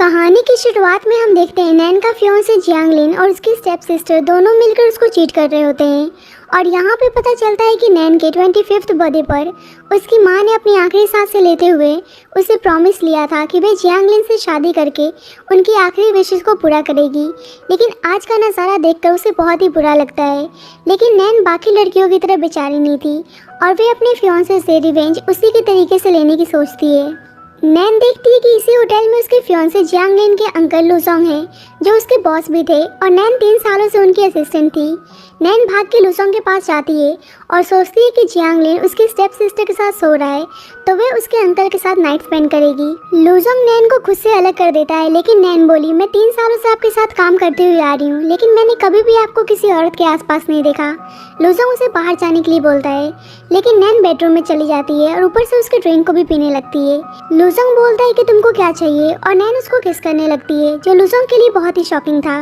कहानी की शुरुआत में हम देखते हैं नैन का फियांसे जियांगलिन और उसकी स्टेप सिस्टर दोनों मिलकर उसको चीट कर रहे होते हैं। और यहाँ पे पता चलता है कि नैन के 25th बर्थडे पर उसकी माँ ने अपनी आखिरी सांसें लेते हुए उसे प्रॉमिस लिया था कि वह जियांगलिन से शादी करके उनकी आखिरी विशेष को पूरा करेगी। लेकिन आज का नज़ारा देखकर उसे बहुत ही बुरा लगता है। लेकिन नैन बाकी लड़कियों की तरह बेचारी नहीं थी और वे अपने फियांसे से रिवेंज उसी के तरीके से लेने की सोचती है। नैन देखती है कि इसी होटल में उसके फियांसे जियांगलिन के अंकल लुसोंग हैं, जो उसके बॉस भी थे और नैन 3 सालों से उनकी असिस्टेंट थी। नैन भाग के लुसोंग के पास जाती है और सोचती है कि जियांगलिन उसकी स्टेप सिस्टर के साथ सो रहा है तो वह उसके अंकल के साथ नाइट स्पेंड करेगी। लुसोंग नैन को खुद से अलग कर देता है, लेकिन नैन बोली, मैं 3 सालों से आपके साथ काम करते हुए आ रही हूँ, लेकिन मैंने कभी भी आपको किसी औरत के आसपास नहीं देखा। लुसोंग उसे बाहर जाने के लिए बोलता है, लेकिन नैन बेडरूम में चली जाती है और ऊपर से उसके ड्रिंक को भी पीने लगती है। लुसोंग बोलता है कि तुमको क्या चाहिए और नैन उसको किस करने लगती है, जो लुसोंग के लिए बहुत ही शॉकिंग था।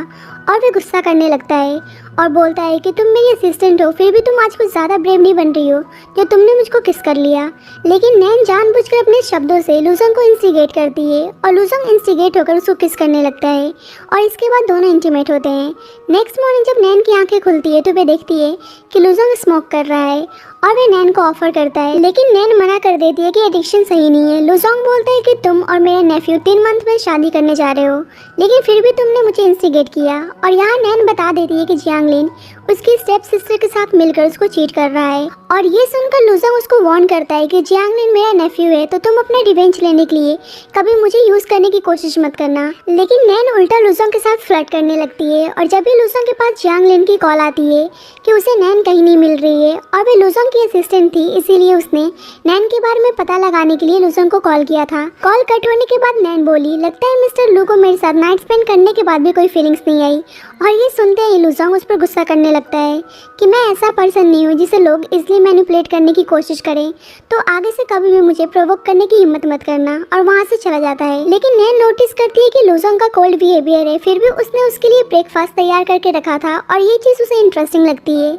और वे गुस्सा करने लगता है और बोलता है कि तुम मेरी असिस्टेंट हो, फिर भी तुम आज कुछ ज़्यादा ब्रेव नहीं बन रही हो जो तुमने मुझको किस कर लिया। लेकिन नैन जानबूझकर अपने शब्दों से लुसोंग को इंस्टिगेट करती है और लुसोंग इंस्टिगेट होकर उसको किस करने लगता है और इसके बाद दोनों इंटीमेट होते हैं। नेक्स्ट मॉर्निंग जब नैन की आंखें खुलती है तो वे देखती है कि लुसोंग स्मोक कर रहा है और वे नैन को ऑफर करता है, लेकिन नैन मना कर देती है कि एडिक्शन सही नहीं है। लुसोंग बोलता है कि तुम और मेरा नेफ्यू 3 मंथ में शादी करने जा रहे हो, लेकिन फिर भी तुमने मुझे इंस्टिगेट किया। और यहाँ नैन बता देती है कि जियांगलिन उसकी स्टेप सिस्टर के साथ मिलकर उसको चीट कर रहा है और ये सुनकर लुसोंग उसको वार्न करता है कि जियांगलिन मेरा नेफ्यू है तो तुम अपने रिवेंज लेने के लिए कभी मुझे यूज करने की कोशिश मत करना। लेकिन नैन उल्टा लुसोंग के साथ फ्लर्ट करने लगती है और जब भी लुसोंग के पास जियांगलिन की कॉल आती है कि उसे नैन कहीं नहीं मिल रही है और वे लुसोंग की असिस्टेंट थी, इसीलिए उसने नैन के बारे में पता लगाने के लिए लुसोंग को कॉल किया था। कॉल कट होने के बाद नैन बोली, लगता है मिस्टर लू को मेरे साथ नाइट स्पेंड करने के बाद भी कोई फीलिंग्स नहीं आई। और ये सुनते ही लुसोंग उस पर गुस्सा करने लगता है कि मैं ऐसा पर्सन नहीं हूँ जिसे लोग इसलिए मैनिपुलेट करने की कोशिश करें, तो आगे से कभी भी मुझे प्रोवोक करने की हिम्मत मत करना, और वहाँ से चला जाता है। लेकिन नैन नोटिस करती है कि लुसोंग का कोल्ड बिहेवियर है, फिर भी उसने उसके लिए ब्रेकफास्ट तैयार करके रखा था और ये चीज़ उसे इंटरेस्टिंग लगती है।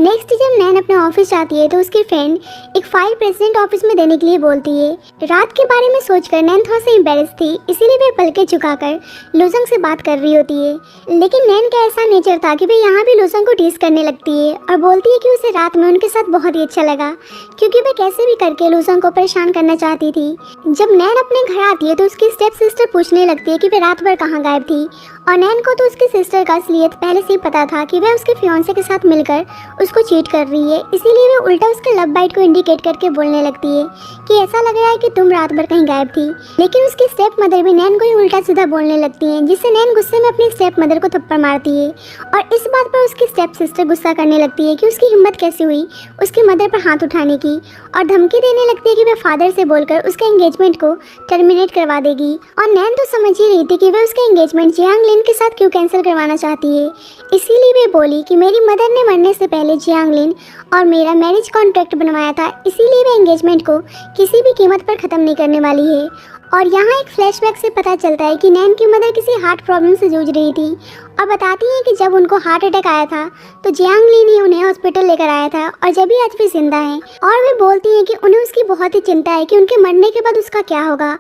नेक्स्ट जब नैन अपने ऑफिस जाती है तो उसकी फ्रेंड एक फाइल प्रेसिडेंट ऑफिस में देने के लिए बोलती है। रात के बारे में सोचकर नैन थोड़ा सा एम्बेरस थी, इसीलिए वे पलके झुकाकर लुसोंग से बात कर रही होती है। लेकिन नैन का ऐसा नेचर था कि वे यहाँ भी लुसोंग को टीज करने लगती है और बोलती है कि उसे रात में उनके साथ बहुत ही अच्छा लगा, क्योंकि वे कैसे भी करके लुसोंग को परेशान करना चाहती थी। जब नैन अपने घर आती है तो उसकी स्टेप सिस्टर पूछने लगती है कि वे रात भर कहाँ गायब थी, और नैन को तो उसकी सिस्टर का असलियत पहले से ही पता था कि वह उसके फियांसे के साथ मिलकर उसको चीट कर रही है, इसीलिए वे उल्टा उसके लव बाइट को इंडिकेट करके बोलने लगती है कि ऐसा लग रहा है कि तुम रात भर कहीं गायब थी। लेकिन उसकी स्टेप मदर भी नैन को ही उल्टा सीधा बोलने लगती हैं, जिससे नैन गुस्से में अपनी स्टेप मदर को थप्पड़ मारती है और इस बात पर उसकी स्टेप सिस्टर गुस्सा करने लगती है कि उसकी हिम्मत कैसे हुई उसकी मदर पर हाथ उठाने की, और धमकी देने लगती है कि वह फादर से बोलकर उसके एंगेजमेंट को टर्मिनेट करवा देगी। और नैन तो समझ ही रही थी कि वह उसका एंगेजमेंट जियांगलिन के साथ क्यों कैंसिल करवाना चाहती है, इसीलिए वे बोली कि मेरी मदर ने मरने से पहले जियांगलिन और मेरा मैरिज कॉन्ट्रैक्ट बनवाया था, इसीलिए वे एंगेजमेंट को किसी भी कीमत पर ख़त्म नहीं करने वाली है। और यहाँ एक फ्लैशबैक से पता चलता है कि नैन की मदर किसी हार्ट प्रॉब्लम से जूझ रही थी और बताती हैं कि जब उनको हार्ट अटैक आया था तो जियांगलिन ही उन्हें हॉस्पिटल लेकर आया था और जब भी आज भी जिंदा है। और वे बोलती हैं कि उन्हें उसकी बहुत ही चिंता है कि उनके मरने के बाद उसका क्या होगा,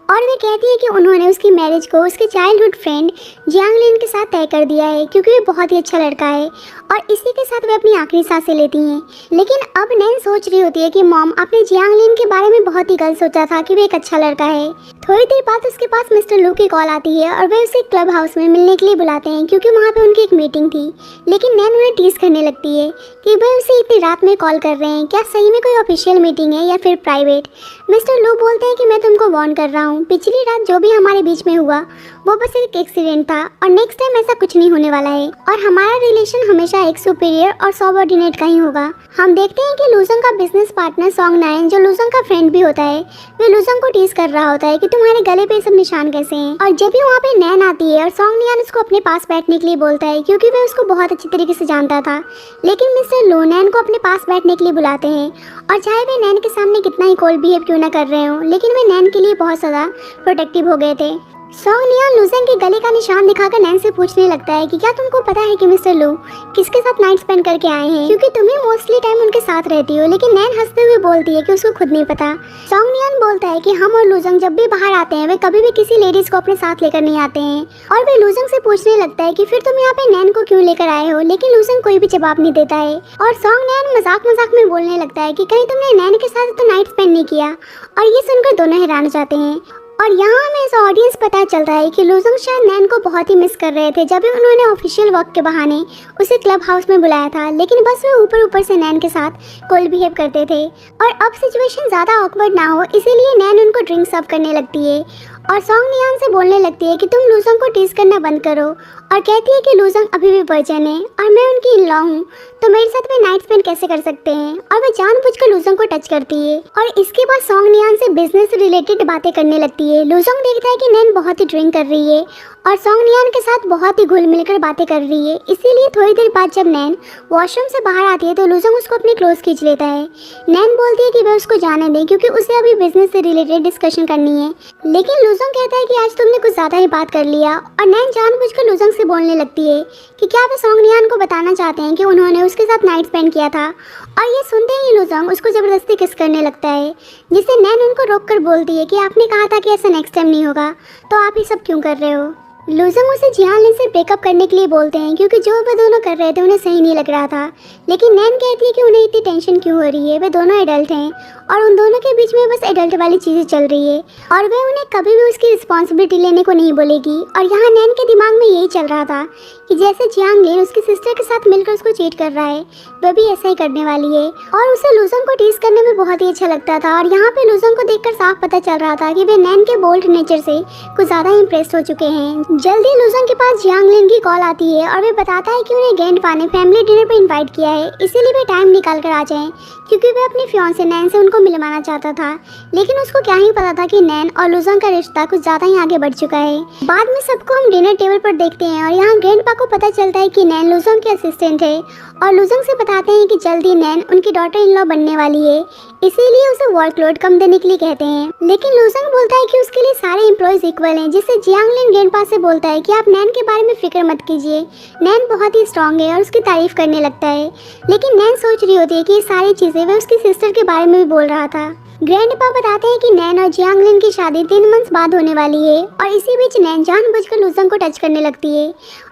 और वे कहती है कि उन्होंने उसकी मैरिज को उसके चाइल्डहुड फ्रेंड जियांगलिन के साथ तय कर दिया है, क्योंकि वो बहुत ही अच्छा लड़का है और इसी के साथ वे अपनी आखिरी सांसें लेती हैं। लेकिन अब नैन सोच रही होती है कि मॉम आपने जियांगलिन के बारे में बहुत ही गलत सोचा था कि वे एक अच्छा लड़का है। थोड़ी देर बाद उसके पास मिस्टर लू की कॉल आती है और वे उसे क्लब हाउस में मिलने के लिए बुलाते हैं, क्योंकि वहाँ पे उनकी एक मीटिंग थी। लेकिन नैन उन्हें टीज करने लगती है कि वे उसे इतनी रात में कॉल कर रहे हैं, क्या सही में कोई ऑफिशियल मीटिंग है या फिर प्राइवेट। मिस्टर लू बोलते हैं कि मैं तुमको वार्न कर रहा हूँ, पिछली रात जो भी हमारे बीच में हुआ वो बस एक एक्सीडेंट था और नेक्स्ट टाइम ऐसा कुछ नहीं होने वाला है, और हमारा रिलेशन हमेशा एक सुपीरियर और सबऑर्डिनेट का ही होगा। हम देखते हैं कि लुसोंग का बिजनेस पार्टनर सोंग नायन, जो लुसोंग का फ्रेंड भी होता है, वे लुसोंग को टीज कर रहा होता है कि तुम्हारे गले पे सब निशान कैसे हैं। और जब भी वहाँ पे नैन आती है और सोंग नायन उसको अपने पास बैठने के लिए बोलता है, क्योंकि वे उसको बहुत अच्छी तरीके से जानता था। लेकिन मिस्टर लू नैन को अपने पास बैठने के लिए बुलाते हैं, और चाहे वे नैन के सामने कितना ही कोल्ड बिहेव क्यों ना कर रहे हो, लेकिन वे नैन के लिए बहुत ज़्यादा प्रोटेक्टिव हो गए थे। सॉन्ग नियॉन लूजंग के गले का निशान दिखाकर नैन से पूछने लगता है कि क्या तुमको पता है कि मिस्टर लू किसके साथ नाइट स्पेंड करके आए हैं, क्योंकि तुम्हें मोस्टली टाइम उनके साथ रहती हो। लेकिन नैन हंसते हुए बोलती है कि उसको खुद नहीं पता। सॉन्ग नियॉन बोलता है कि हम और लूजंग जब भी बाहर आते हैं वे कभी भी किसी लेडीज को अपने साथ लेकर नहीं आते हैं। और वे लूजंग से पूछने लगता है कि फिर तुम यहाँ पे नैन को क्यों लेकर आए हो, लेकिन लूजंग कोई भी जवाब नहीं देता है। और सॉन्ग नैन मजाक मजाक में बोलने लगता है कि कहीं तुमने नैन के साथ तो नाइट स्पेंड नहीं किया। और ये सुनकर दोनों हैरान हो जाते हैं। और यहाँ हमें एज ऑडियंस पता चलता है कि लूजंग शायद नैन को बहुत ही मिस कर रहे थे जब भी उन्होंने ऑफिशियल वर्क के बहाने उसे क्लब हाउस में बुलाया था, लेकिन बस वे ऊपर ऊपर से नैन के साथ कोल्ड बिहेव करते थे। और अब सिचुएशन ज़्यादा ऑकवर्ड ना हो इसीलिए नैन उनको ड्रिंक सर्व करने लगती है और सॉन्ग नियॉन से बोलने लगती है कि तुम लूजंग को टीज करना बंद करो, और कहती है कि लूजंग अभी भी वर्जिन है और मैं उनकी इन लॉ हूँ, तो मेरे साथ वे नाइट स्पेंड कैसे कर सकते हैं। और वह जानबूझकर लूजंग को टच करती है और इसके बाद सॉन्ग नियॉन से बिजनेस से रिलेटेड बातें करने लगती है। लूजंग देखता है कि नैन बहुत ही ड्रिंक कर रही है और सॉन्ग नियॉन के साथ बहुत ही घुल मिलकर बातें कर रही है। इसीलिए थोड़ी देर बाद जब नैन वॉशरूम से बाहर आती है तो लूजंग उसको अपने क्लोज खींच लेता है। नैन बोलती है कि वह उसको जाने दें क्योंकि उसे अभी बिजनेस से रिलेटेड डिस्कशन करनी है, लेकिन लूजंग कहता है कि आज तुमने कुछ ज़्यादा ही बात कर लिया। और नैन जानबूझकर लूजंग से बोलने लगती है कि क्या वे सॉन्ग नियॉन को बताना चाहते हैं कि उन्होंने उसके साथ नाइट स्पेंड किया था। और ये सुनते ही लूजंग उसको ज़बरदस्ती किस करने लगता है, जिससे नैन उनको रोक कर बोलती है कि आपने कहा था कि ऐसा नेक्स्ट टाइम नहीं होगा, तो आप ये सब क्यों कर रहे हो। लूजंग उसे जियानलिन से ब्रेकअप करने के लिए बोलते हैं क्योंकि जो वे दोनों कर रहे थे उन्हें सही नहीं लग रहा था, लेकिन नैन कहती है कि उन्हें इतनी टेंशन क्यों हो रही है, वे दोनों एडल्ट हैं और उन दोनों के बीच में बस एडल्ट वाली चीज़ें चल रही है और वे उन्हें कभी भी उसकी रिस्पॉन्सिबिलिटी लेने को नहीं बोलेगी। और यहाँ नैन के दिमाग में यही चल रहा था कि जैसे जियांगलिन उसकी सिस्टर के साथ मिलकर उसको चीट कर रहा है, वह भी ऐसा ही करने वाली है। और उसे लूजंग को टीज करने में बहुत ही अच्छा लगता था और यहाँ पे लूजंग को देखकर साफ पता चल रहा था कि वे नैन के बोल्ड नेचर से कुछ ज़्यादा इम्प्रेस हो चुके हैं। जल्दी लूजंग के पास जियांगलिन की कॉल आती है और वे बताता है कि उन्हें गेंडपा ने फैमिली डिनर पर इन्वाइट किया है, इसीलिए वे टाइम निकाल कर आ जाएं क्योंकि वे अपने फियांसे नैन से उनको मिलवाना चाहता था। लेकिन उसको क्या ही पता था कि नैन और लूजंग का रिश्ता कुछ ज़्यादा ही आगे बढ़ चुका है। बाद में सबको हम डिनर टेबल पर देखते हैं और यहाँ ग्रैंडपा को पता चलता है कि नैन लूजंग के असिस्टेंट है और लूजंग से बताते हैं कि जल्दी नैन उनकी डॉटर इन लॉ बनने वाली है, इसीलिए उसे वर्कलोड कम देने के लिए कहते हैं। लेकिन लूजंग बोलता है कि उसके लिए सारे एम्प्लॉयज इक्वल हैं, जिससे जियांगलिन ग्रैंडपा से बोलता है कि आप नैन के बारे में फिक्र मत कीजिए, नैन बहुत ही स्ट्रांग है और उसकी तारीफ करने लगता है। लेकिन नैन सोच रही होती है कि ये सारी चीज़ें वह उसकी सिस्टर के बारे में भी बोल रहा था। ग्रैंडपा बताते हैं कि नैन और जियांगलिन की शादी 3 मंथ्स बाद होने वाली है और इसी बीच नैन जानबूझकर लूजंग को टच करने लगती है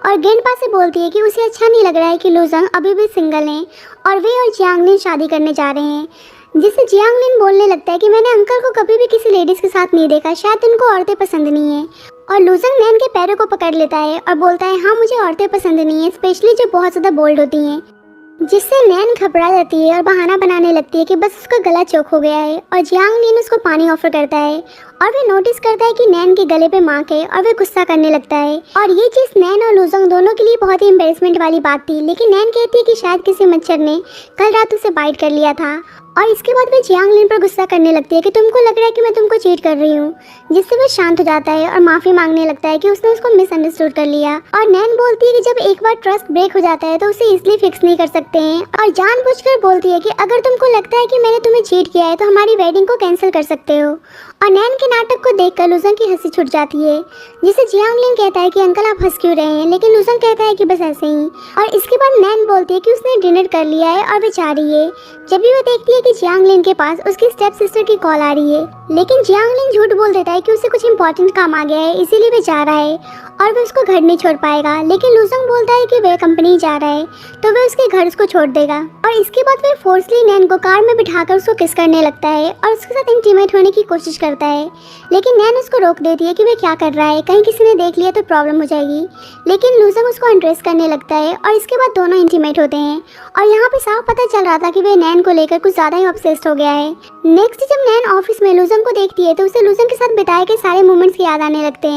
और ग्रैंडपा से बोलती है कि उसे अच्छा नहीं लग रहा है कि लूजंग अभी भी सिंगल हैं और वे और जियांगलिन शादी करने जा रहे हैं, जिससे जियांगलिन बोलने लगता है कि मैंने अंकल को कभी भी किसी लेडीज़ के साथ नहीं देखा, शायद उनको औरतें पसंद नहीं है। और लूजंग नैन के पैरों को पकड़ लेता है और बोलता है हाँ मुझे औरतें पसंद नहीं है, स्पेशली जो बहुत ज़्यादा बोल्ड होती हैं, जिससे नैन घबरा जाती है और बहाना बनाने लगती है कि बस उसका गला चौक हो गया है। और जियांगलिन उसको पानी ऑफर करता है और वे नोटिस करता है कि नैन के गले पे मार्क है और वे गुस्सा करने लगता है। और ये चीज़ नैन और लूजंग दोनों के लिए बहुत ही एम्बेरसमेंट वाली बात थी, लेकिन नैन कहती है कि शायद किसी मच्छर ने कल रात उसे बाइट कर लिया था। और इसके बाद वे जियांगलिन पर गुस्सा करने लगती है कि तुमको लग रहा है कि मैं तुमको चीट कर रही हूँ, जिससे वह शांत हो जाता है और माफ़ी मांगने लगता है कि उसने उसको मिसअंडरस्टूड कर लिया। और नैन बोलती है कि जब एक बार ट्रस्ट ब्रेक हो जाता है तो उसे इजीली फिक्स नहीं कर सकते हैं और जानबूझकर बोलती है कि अगर तुमको लगता है कि मैंने तुम्हें चीट किया है तो हमारी वेडिंग को कैंसिल कर सकते हो। और नैन के नाटक को देखकर लूजंग की हंसी छूट जाती है, जिसे जियांगलिन कहता है कि अंकल आप हंस क्यों रहे हैं, लेकिन लूजंग कहता है कि बस ऐसे ही। और इसके बाद नैन बोलती है कि उसने डिनर कर लिया है और वे जा रही है, जब भी वह देखती है कि जियांगलिन के पास उसकी स्टेप सिस्टर की कॉल आ रही है। लेकिन जियांगलिन झूठ बोल देता है कि उसे कुछ इंपॉर्टेंट काम आ गया है, इसीलिए वह जा रहा है और वह उसको घर नहीं छोड़ पाएगा। लेकिन लूजंग बोलता है कि वह कंपनी जा रहा है तो वह उसके घर उसको छोड़ देगा। और इसके बाद वह फोर्सली नैन को कार में बिठाकर उसको किस करने लगता है और उसके साथ इंटीमेट होने की कोशिश करता है, लेकिन नैन उसको रोक देती है कि वह क्या कर रहा है, कहीं किसी ने देख लिया तो प्रॉब्लम हो जाएगी। लेकिन लूजंग उसको अनड्रेस करने लगता है और इसके बाद दोनों इंटीमेट होते हैं और यहाँ पे साफ पता चल रहा था कि वह नैन को लेकर कुछ ज़्यादा ही ऑब्सेस्ड हो गया है। नेक्स्ट जब नैन ऑफिस में लूजंग को देखती है तो उसे लूजंग के साथ बिताए के सारे मोमेंट्स याद आने लगते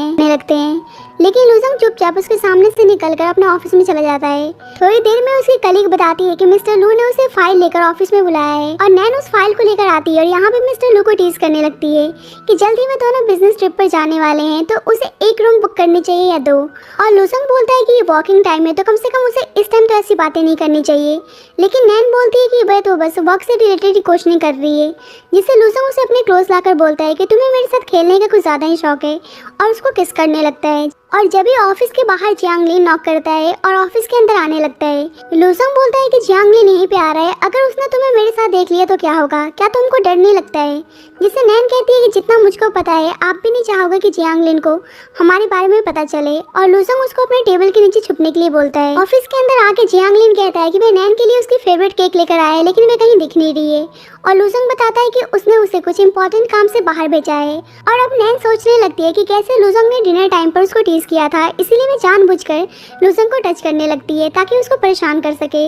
हैं। लेकिन लूजंग चुपचाप उसके सामने से निकलकर अपने ऑफिस में चला जाता है। थोड़ी देर में उसकी कलीग बताती है कि मिस्टर लू ने उसे फाइल लेकर ऑफिस में बुलाया है और नैन उस फाइल को लेकर आती है और यहाँ पे मिस्टर लू को टीज करने लगती है कि जल्दी में दोनों बिजनेस ट्रिप पर जाने वाले हैं तो उसे एक रूम बुक करनी चाहिए या 2। और लूजंग बोलता है कि ये वॉकिंग टाइम है तो कम से कम उसे इस टाइम तो ऐसी बातें नहीं करनी चाहिए। लेकिन नैन बोलती है कि वह तो बस वर्क से रिलेटेड ही कुछ नहीं कर रही है, जिससे लूजंग उसे अपने क्लोज लाकर बोलता है कि तुम्हें मेरे साथ खेलने का कुछ ज़्यादा ही शौक है और उसको किस करने लगता है। और जब ही ऑफिस के बाहर जियांग लिन नॉक करता है और ऑफिस के अंदर आने लगता है, लूजंग बोलता है कि जियांग लिन यहीं पे आ रहा है, अगर उसने तुम्हें मेरे साथ देख लिया तो क्या होगा, क्या तुमको डर नहीं लगता है? जिससे नैन कहती है कि जितना मुझको पता है आप भी नहीं चाहोगे कि जियांग लिन को हमारे बारे में पता चले। और लूजंग उसको अपने टेबल के नीचे छुपने के लिए बोलता है। ऑफिस के अंदर आके जियांग लिन कहता है कि वह नैन के लिए उसकी फेवरेट केक लेकर आया है लेकिन वह कहीं दिख नहीं रही है। और लूजंग बताता है कि उसने उसे कुछ इंपॉर्टेंट काम से बाहर भेजा है। और अब नैन सोचने लगती है कि कैसे लूजंग ने डिनर टाइम पर उसको टीज किया था, इसीलिए वह जानबूझकर लूजंग को टच करने लगती है ताकि उसको परेशान कर सके।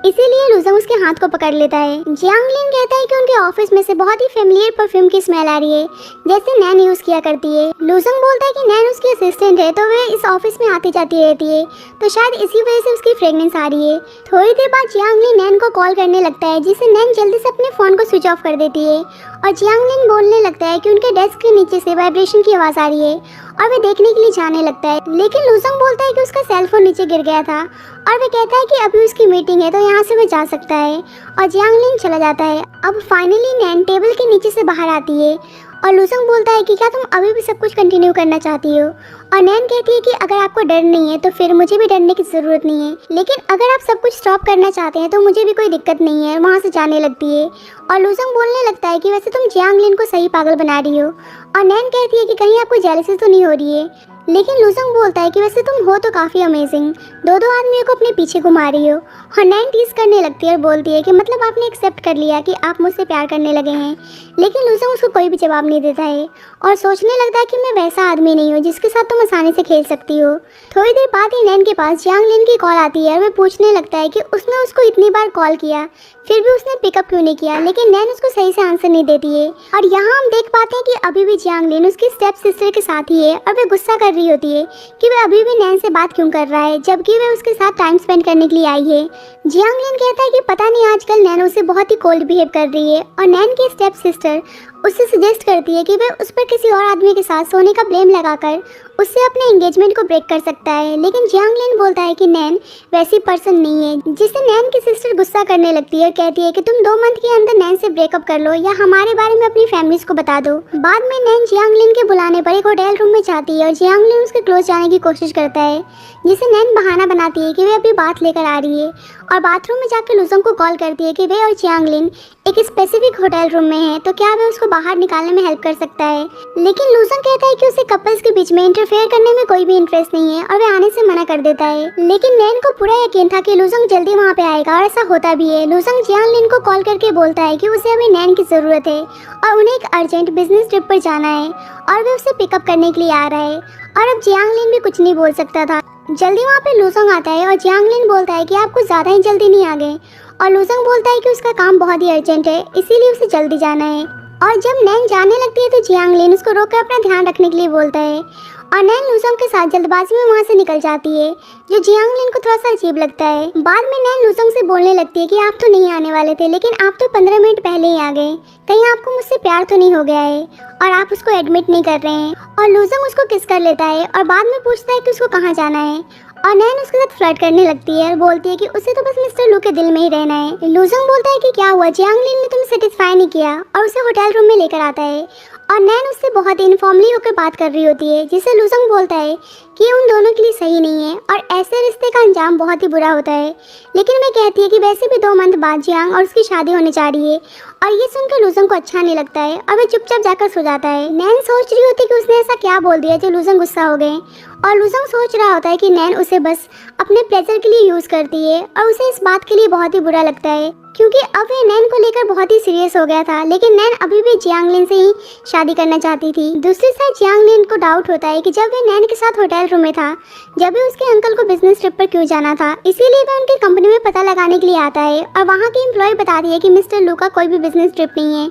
इसीलिए लूजंग उसके हाथ को पकड़ लेता है। जियांग लिन कहता है कि उनके ऑफिस में से बहुत ही फेमिलियर परफ्यूम की स्मेल आ रही है जैसे नैन यूज किया करती है। लूजंग बोलता है कि नैन उसकी असिस्टेंट है तो वह इस ऑफिस में आती जाती रहती है तो शायद इसी वजह से उसकी फ्रेग्रेंस आ रही है। थोड़ी देर बाद जियांग लिन नैन को कॉल करने लगता है जिससे नैन जल्दी से अपने फोन को स्विच ऑफ कर देती है। और जियांग लिन बोलने लगता है कि उनके डेस्क के नीचे से वाइब्रेशन की आवाज़ आ रही है और वह देखने के लिए जाने लगता है। लेकिन लूजंग बोलता है कि उसका सेल फोन नीचे गिर गया था और वह कहता है कि अभी उसकी मीटिंग है तो यहाँ से वह जा सकता है। और जियांग लिन चला जाता है। अब फाइनली नैन टेबल के नीचे से बाहर आती है और लूजंग बोलता है कि क्या तुम अभी भी सब कुछ कंटिन्यू करना चाहती हो? और नैन कहती है कि अगर आपको डर नहीं है तो फिर मुझे भी डरने की ज़रूरत नहीं है, लेकिन अगर आप सब कुछ स्टॉप करना चाहते हैं तो मुझे भी कोई दिक्कत नहीं है। वहाँ से जाने लगती है और लूजंग बोलने लगता है कि वैसे तुम जियांग लिन को सही पागल बना रही हो। और नैन कहती है कि कहीं आपको जेलसी तो नहीं हो रही है। लेकिन लूजंग बोलता है कि वैसे तुम हो तो काफ़ी अमेजिंग, दो आदमियों को अपने पीछे घुमा रही हो। और नैन टीज करने लगती है और बोलती है कि मतलब आपने एक्सेप्ट कर लिया कि आप मुझसे प्यार करने लगे हैं। लेकिन लूजंग उसको कोई भी जवाब नहीं देता है और सोचने लगता है कि मैं वैसा आदमी नहीं हूँ जिसके साथ तुम आसानी से खेल सकती हो। थोड़ी देर बाद ही नैन के पास जियांग लिन की कॉल आती है और वह पूछने लगता है कि उसने उसको इतनी बार कॉल किया फिर भी उसने पिकअप क्यों नहीं किया। लेकिन नैन उसको सही से आंसर नहीं देती है। और यहाँ हम देख पाते हैं कि अभी भी जियांग लिन उसकी स्टेप सिस्टर के साथ ही है और वह गुस्सा कर रही होती है कि वह अभी भी नैन से बात क्यों कर रहा है जबकि वह उसके साथ टाइम स्पेंड करने के लिए आई है। जियांग लिन कहता है कि पता नहीं आजकल नैन उसे बहुत ही कोल्ड बिहेव कर रही है। और नैन की स्टेप सिस्टर उससे सजेस्ट करती है कि वह उस पर किसी और आदमी के साथ सोने का ब्लेम लगाकर उससे अपने एंगेजमेंट को ब्रेक कर सकता है। लेकिन जियांग लिन बोलता है कि नैन वैसी पर्सन नहीं है, जिससे नैन की सिस्टर गुस्सा करने लगती है और कहती है कि तुम 2 मंथ के अंदर नैन से ब्रेकअप कर लो या हमारे बारे में अपनी फैमिलीज को बता दो। बाद में नैन जियांग लिन के बुलाने पर एक होटल रूम में जाती है और जियांग लिन उसके क्लोज जाने की कोशिश करता है, जिसे नैन बहाना बनाती है कि वह अभी बात लेकर आ रही है। और बाथरूम में जाकर लूजंग को कॉल करती है कि वे और जियांग लिन एक स्पेसिफिक होटल रूम में है तो क्या वह उसको बाहर निकालने में हेल्प कर सकता है। लेकिन लूजंग कहता है कि उसे कपल्स के बीच में इंटरफेयर करने में कोई भी इंटरेस्ट नहीं है और वह आने से मना कर देता है। लेकिन नैन को पूरा यकीन था कि लूजंग जल्दी वहाँ पे आएगा और ऐसा होता भी है। लूजंग जियांग लिन को कॉल करके बोलता है कि उसे अभी नैन की ज़रूरत है और उन्हें एक अर्जेंट बिजनेस ट्रिप पर जाना है और वह उसे पिकअप करने के लिए आ रहा है। और अब जियांग लिन भी कुछ नहीं बोल सकता था। जल्दी वहाँ पे लूजंग आता है और जियांग लिन बोलता है कि आप कुछ ज़्यादा ही जल्दी नहीं आ गए। और लूजंग बोलता है कि उसका काम बहुत ही अर्जेंट है इसीलिए उसे जल्दी जाना है। और जब नैन जाने लगती है तो जियांग लिन उसको रोककर अपना ध्यान रखने के लिए बोलता है और नैन लूजंग के साथ जल्दबाजी में वहाँ से निकल जाती है, जो जियांग लिन को थोड़ा सा अजीब लगता है। बाद में नैन लूजंग से बोलने लगती है कि आप तो नहीं आने वाले थे लेकिन आप तो 15 मिनट पहले ही आ गए, कहीं आपको मुझसे प्यार तो नहीं हो गया है और आप उसको एडमिट नहीं कर रहे हैं। और लूजंग उसको किस कर लेता है और बाद में पूछता है कि उसको कहाँ जाना है। और नैन उसके साथ फ्लर्ट करने लगती है और बोलती है कि उसे तो बस मिस्टर लू के दिल में ही रहना है। लूजंग बोलता है कि क्या हुआ, जियांग लिन ने तुम्हें सेटिस्फाई नहीं किया और उसे होटल रूम में लेकर आता है। और नैन उससे बहुत इनफॉर्मली होकर बात कर रही होती है, जिसे लूजंग बोलता है कि ये उन दोनों के लिए सही नहीं है और ऐसे रिश्ते का अंजाम बहुत ही बुरा होता है। लेकिन वह कहती है कि वैसे भी 2 मंथ बाद जियांग और उसकी शादी होने जा रही है। और ये सुनकर लूजंग को अच्छा नहीं लगता है और वह चुपचाप जाकर सो जाता है। नैन सोच रही होती है कि उसने ऐसा क्या बोल दिया जो लूजंग गुस्सा हो गए। और लूजंग सोच रहा होता है कि नैन उसे बस अपने प्लेजर के लिए यूज़ करती है और उसे इस बात के लिए बहुत ही बुरा लगता है क्योंकि अब वह नैन को लेकर बहुत ही सीरियस हो गया था। लेकिन नैन अभी भी जियांग लिन से ही शादी करना चाहती थी। दूसरी साइड जियांग लिन को डाउट होता है कि जब वह नैन के साथ होटल रूम में था, जब भी उसके अंकल को बिजनेस ट्रिप पर क्यों जाना था, इसीलिए वह उनकी कंपनी में पता लगाने के लिए आता है। और वहाँ की एम्प्लॉय बताती है कि मिस्टर लू का कोई भी बिजनेस ट्रिप नहीं है।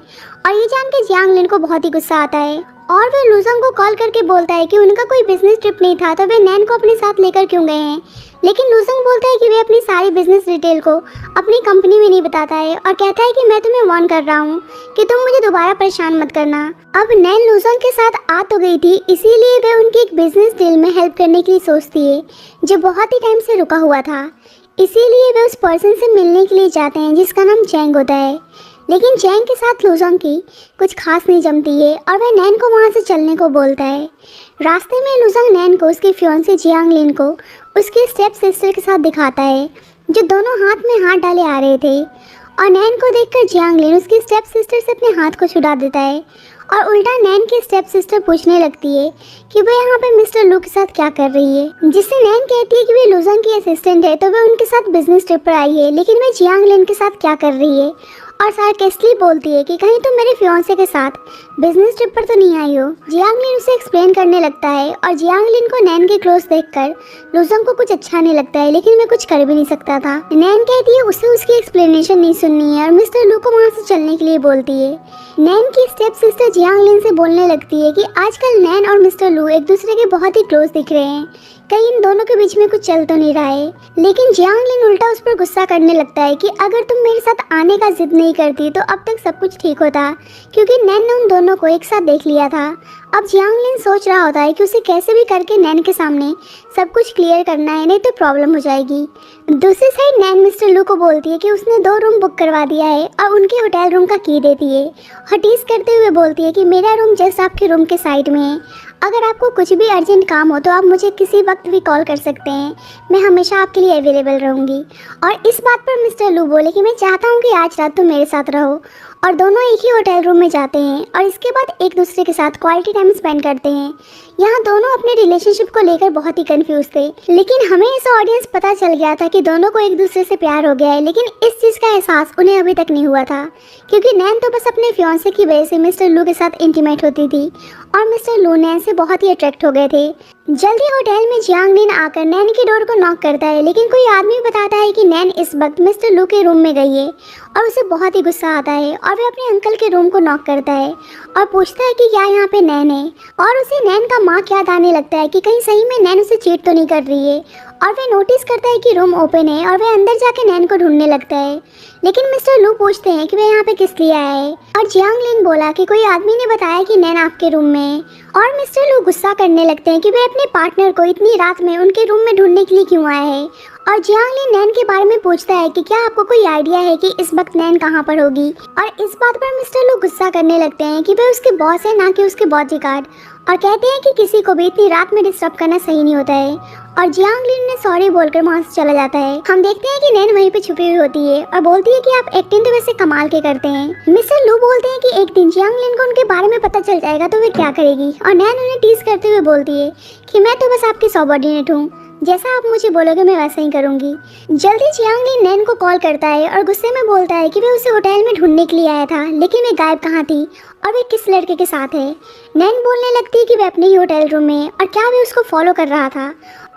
और ये जान के जियांग लिन को बहुत ही गुस्सा आता है और वे लूजोंग को कॉल करके बोलता है कि उनका कोई बिजनेस ट्रिप नहीं था तो वे नैन को अपने साथ लेकर क्यों गए हैं। लेकिन लूजोंग बोलता है कि वे अपनी सारी बिजनेस डिटेल को अपनी कंपनी में नहीं बताता है और कहता है कि मैं तुम्हें वार्न कर रहा हूँ कि तुम मुझे दोबारा परेशान मत करना। अब नैन लूजोंग के साथ आ तो गई थी, इसीलिए वे उनकी एक बिजनेस डील में हेल्प करने के लिए सोचती है जो बहुत ही टाइम से रुका हुआ था। इसीलिए वे उस पर्सन से मिलने के लिए जाते हैं जिसका नाम चैंग होता है। लेकिन चैंग के साथ लूजोंग की कुछ खास नहीं जमती है और वह नैन को वहाँ से चलने को बोलता है। रास्ते में लूजोंग नैन को उसकी फियांसे जियांगलिन को उसके स्टेप सिस्टर के साथ दिखाता है जो दोनों हाथ में हाथ डाले आ रहे थे। और नैन को देखकर जियांगलिन उसकी स्टेप सिस्टर से अपने हाथ को छुड़ा देता है और उल्टा नैन की स्टेप सिस्टर पूछने लगती है कि वह यहाँ पे मिस्टर लू के साथ क्या कर रही है, जिससे नैन कहती है कि वे लूजोंग की असिस्टेंट है तो वह उनके साथ बिजनेस ट्रिप पर आई है, लेकिन वह जियांगलिन के साथ क्या कर रही है। और सार्केस्टिकली बोलती है कि कहीं तुम मेरे फियांसे के साथ बिजनेस ट्रिप पर तो नहीं आई हो। जियांगलिन उसे एक्सप्लेन करने लगता है और जियांगलिन को नैन के क्लोज देखकर लूजोंग को कुछ अच्छा नहीं लगता है, लेकिन मैं कुछ कर भी नहीं सकता था। नैन कहती है उसे उसकी एक्सप्लेनेशन नहीं सुननी है और मिस्टर लू को वहाँ से चलने के लिए बोलती है। नैन की स्टेप सिस्टर जियांगलिन से बोलने लगती है कि आजकल नैन और मिस्टर लू एक दूसरे के बहुत ही क्लोज दिख रहे हैं, कहीं इन दोनों के बीच में कुछ चल तो नहीं रहा है। लेकिन जियांगलिन उल्टा उस पर गुस्सा करने लगता है कि अगर तुम मेरे साथ आने का जिद नहीं करती तो अब तक सब कुछ ठीक होता, क्योंकि नैन ने उन दोनों को एक साथ देख लिया था। अब जियांगलिन सोच रहा होता है कि उसे कैसे भी करके नैन के सामने सब कुछ क्लियर करना है, नहीं तो प्रॉब्लम हो जाएगी। दूसरी साइड नैन मिस्टर लू को बोलती है कि उसने 2 रूम बुक करवा दिया है और उनके होटल रूम का की देती है और टीज करते हुए बोलती है कि मेरा रूम जस्ट आपके रूम के साइड में है, अगर आपको कुछ भी अर्जेंट काम हो तो आप मुझे किसी वक्त भी कॉल कर सकते हैं, मैं हमेशा आपके लिए अवेलेबल रहूँगी। और इस बात पर मिस्टर लू बोले कि मैं चाहता हूँ कि आज रात तुम मेरे साथ रहो। और दोनों एक ही होटल रूम में जाते हैं और इसके बाद एक दूसरे के साथ क्वालिटी टाइम स्पेंड करते हैं। यहाँ दोनों अपने रिलेशनशिप को लेकर बहुत ही कंफ्यूज थे, लेकिन हमें इस ऑडियंस पता चल गया था कि दोनों को एक दूसरे से प्यार हो गया है, लेकिन इस चीज़ का एहसास उन्हें अभी तक नहीं हुआ था, क्योंकि नैन तो बस अपने फियांसे की वजह से मिस्टर लू के साथ इंटीमेट होती थी और मिस्टर लू नैन से बहुत ही अट्रैक्ट हो गए थे। जल्दी होटल में जियांगलिन आकर नैन की डोर को नॉक करता है, लेकिन कोई आदमी बताता है कि नैन इस वक्त मिस्टर लू के रूम में गई है और उसे बहुत ही गुस्सा आता है और वह अपने अंकल के रूम को नॉक करता है और पूछता है कि क्या यहाँ पे नैन है। और उसे नैन का माँ याद आने लगता है कि कहीं सही में नैन उसे चीट तो नहीं कर रही है और वह नोटिस करता है कि रूम ओपन है और वह अंदर जाके नैन को ढूंढने लगता है। लेकिन मिस्टर लू पूछते हैं कि वह यहाँ पे किस लिए आया है और जियांगलिन बोला कि कोई आदमी ने बताया कि नैन आपके रूम में है। और मिस्टर लू गुस्सा करने लगते हैं कि वे अपने पार्टनर को इतनी रात में उनके रूम में ढूंढने के लिए क्यों आए हैं। और जियांगलिन नैन के बारे में पूछता है कि क्या आपको कोई आइडिया है कि इस वक्त नैन कहाँ पर होगी। और इस बात पर मिस्टर लू गुस्सा करने लगते हैं कि वे उसके बॉस है ना कि उसके बॉडीगार्ड, और कहते हैं कि किसी को भी इतनी रात में डिस्टर्ब करना सही नहीं होता है। और जियांगलिन ने सॉरी बोलकर वहाँ से चला जाता है। हम देखते हैं कि नैन वहीं पे छुपी हुई होती है और बोलती है कि आप एक्टिंग तो वैसे कमाल के करते हैं। मिस्टर लू बोलते हैं कि एक दिन जियांगलिन को उनके बारे में पता चल जाएगा तो वे क्या करेगी, और नैन उन्हें टीज करते हुए बोलती है कि मैं तो बस आपकी सबऑर्डिनेट हूँ, जैसा आप मुझे बोलोगे मैं वैसा ही करूँगी। जल्दी जियांगलिन नैन को कॉल करता है और गुस्से में बोलता है कि वह उसे होटल में ढूंढने के लिए आया था, लेकिन वे गायब कहाँ थी और वे किस लड़के के साथ है। नैन बोलने लगती है कि वह अपने ही होटल रूम में और क्या वे उसको फॉलो कर रहा था,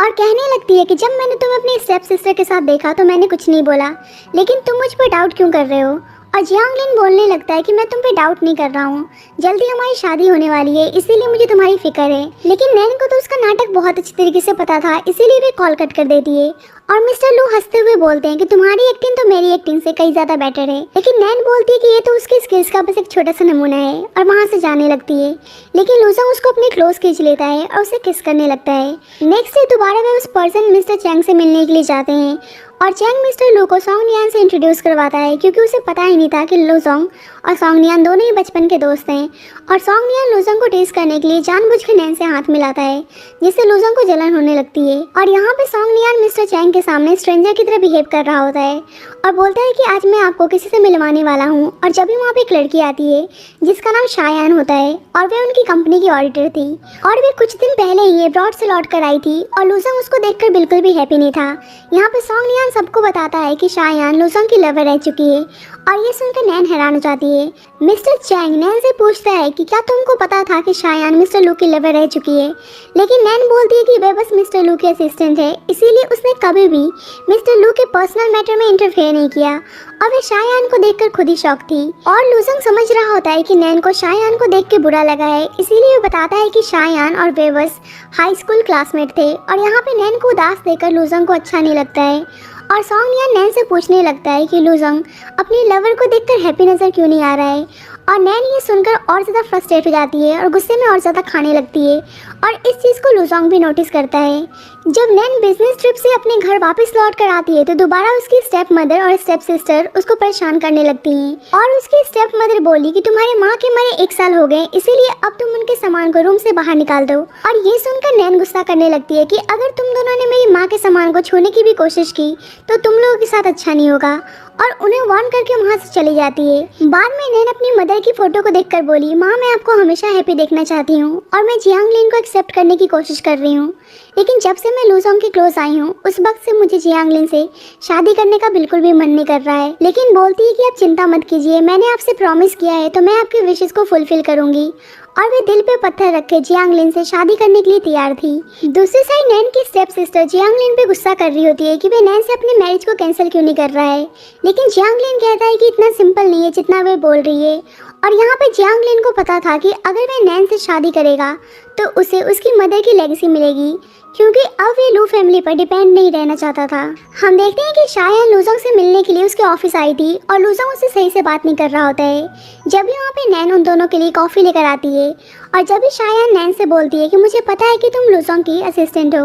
और कहने लगती है कि जब मैंने तुम्हें अपनी स्टेप सिस्टर के साथ देखा तो मैंने कुछ नहीं बोला, लेकिन तुम मुझ पर डाउट क्यों कर रहे हो। और जियांगलिन बोलने लगता है कि मैं तुम पे डाउट नहीं कर रहा हूँ, जल्दी हमारी शादी होने वाली है इसीलिए मुझे तुम्हारी फिक्र है। लेकिन नैन को तो उसका नाटक बहुत अच्छी तरीके से पता था, इसीलिए वे कॉल कट कर देती है। और मिस्टर लू हंसते हुए बोलते हैं कि तुम्हारी एक्टिंग तो मेरी एक्टिंग से कहीं ज़्यादा बेटर है। लेकिन नैन बोलती है कि ये तो उसकी स्किल्स का बस एक छोटा सा नमूना है और वहाँ से जाने लगती है। लेकिन लूजोंग उसको अपने क्लोज खींच लेता है और उसे किस करने लगता है। नेक्स्ट डे दोबारा वे उस पर्सन मिस्टर चैंग से मिलने के लिए जाते हैं और चैंग मिस्टर लू को सोंगनियान से इंट्रोड्यूस करवाता है, क्योंकि उसे पता ही नहीं था कि लूजोंग और सोंगनियान दोनों ही बचपन के दोस्त हैं। और सोंगनियान लूजोंग को टेस्ट करने के लिए जानबूझकर नैन से हाथ मिलाता है, जिससे लूजोंग को जलन होने लगती है। और यहाँ पे सोंगनियान मिस्टर चैंग के सामने स्ट्रेंजर की तरह बिहेव कर रहा होता है और बोलता है कि आज मैं आपको किसी से मिलवाने वाला हूँ। और जब भी वहाँ पे एक लड़की आती है जिसका नाम शायान होता है और वे उनकी कंपनी की ऑडिटर थी, और वे कुछ दिन पहले ही अब्रॉड से लौट कर आई थी और लूजोंग उसको देखकर बिल्कुल भी हैप्पी नहीं था। यहाँ पे सोंगनियान शायान सबको बताता है कि शायान लुजोंग की लवर रह चुकी है और ये सुनकर नैन हैरान हो जाती है। मिस्टर चैंग नैन से पूछता है कि क्या तुमको पता था कि शायान मिस्टर लू की लवर रह चुकी है, लेकिन नैन बोलती है कि वह बस मिस्टर लू की असिस्टेंट है, इसीलिए उसने कभी भी मिस्टर लू के पर्सनल मैटर में इंटरफेयर नहीं किया और वह शायान को देखकर खुद ही शॉक थी। और लुजोंग समझ रहा होता है कि नैन को शायान को देख के बुरा लगा है, इसीलिए वह बताता है कि शायान और वे बस हाई स्कूल क्लासमेट थे। और यहाँ पे नैन को उदास देखकर लुजोंग को अच्छा नहीं लगता है और सॉन्ग नियन नैन से पूछने लगता है कि लुजोंग अपनी लवर को देखकर हैप्पी नज़र क्यों नहीं आ रहा है। और नैन ये सुनकर और ज़्यादा फ्रस्ट्रेट हो जाती है और गुस्से में और ज़्यादा खाने लगती है और इस चीज़ को लुजोंग भी नोटिस करता है। जब नैन बिजनेस ट्रिप से अपने घर वापस लौट कर आती है तो दोबारा उसकी स्टेप मदर और स्टेप सिस्टर उसको परेशान करने लगती हैं और उसकी स्टेप मदर बोली कि तुम्हारे माँ के मरे 1 साल हो गए, इसीलिए अब तुम उनके सामान को रूम से बाहर निकाल दो। और ये सुनकर नैन गुस्सा करने लगती है कि अगर तुम दोनों ने मेरी माँ के सामान को छूने की भी कोशिश की तो तुम लोगों के साथ अच्छा नहीं होगा और उन्हें वार्न करके वहाँ से चली जाती है। बाद में नैन अपनी मदर की फोटो को देखकर बोली, माँ मैं आपको हमेशा हैप्पी देखना चाहती हूँ और मैं जियांगलिन को एक्सेप्ट करने की कोशिश कर रही हूँ, लेकिन जब से मैं लुजोंग के क्लोज आई हूँ उस वक्त से मुझे जियांगलिन से शादी करने का बिल्कुल भी मन नहीं कर रहा है। लेकिन बोलती है कि आप चिंता मत कीजिए, मैंने आपसे प्रॉमिस किया है तो मैं आपकी विशेस को फुलफिल करूंगी। और वे दिल पे पत्थर रखे जियांगलिन से शादी करने के लिए तैयार थी। दूसरी साइड नैन की स्टेप सिस्टर जियांगलिन पे गुस्सा कर रही होती है कि वे नैन से अपने मैरिज को कैंसिल क्यों नहीं कर रहा है, लेकिन जियांगलिन कहता है कि इतना सिंपल नहीं है जितना वे बोल रही है। और यहाँ पे जियांगलिन को पता था कि अगर वे नैन से शादी करेगा तो उसे उसकी मदर की लेगेसी मिलेगी, क्योंकि अब वे लू फैमिली पर डिपेंड नहीं रहना चाहता था। हम देखते हैं कि शायान लुजोंग से मिलने के लिए उसके ऑफिस आई थी और लुजोंग उससे सही से बात नहीं कर रहा होता है। जब भी वहाँ पे नैन उन दोनों के लिए कॉफ़ी लेकर आती है और जब भी शायान नैन से बोलती है कि मुझे पता है कि तुम लुजोंग की असिस्टेंट हो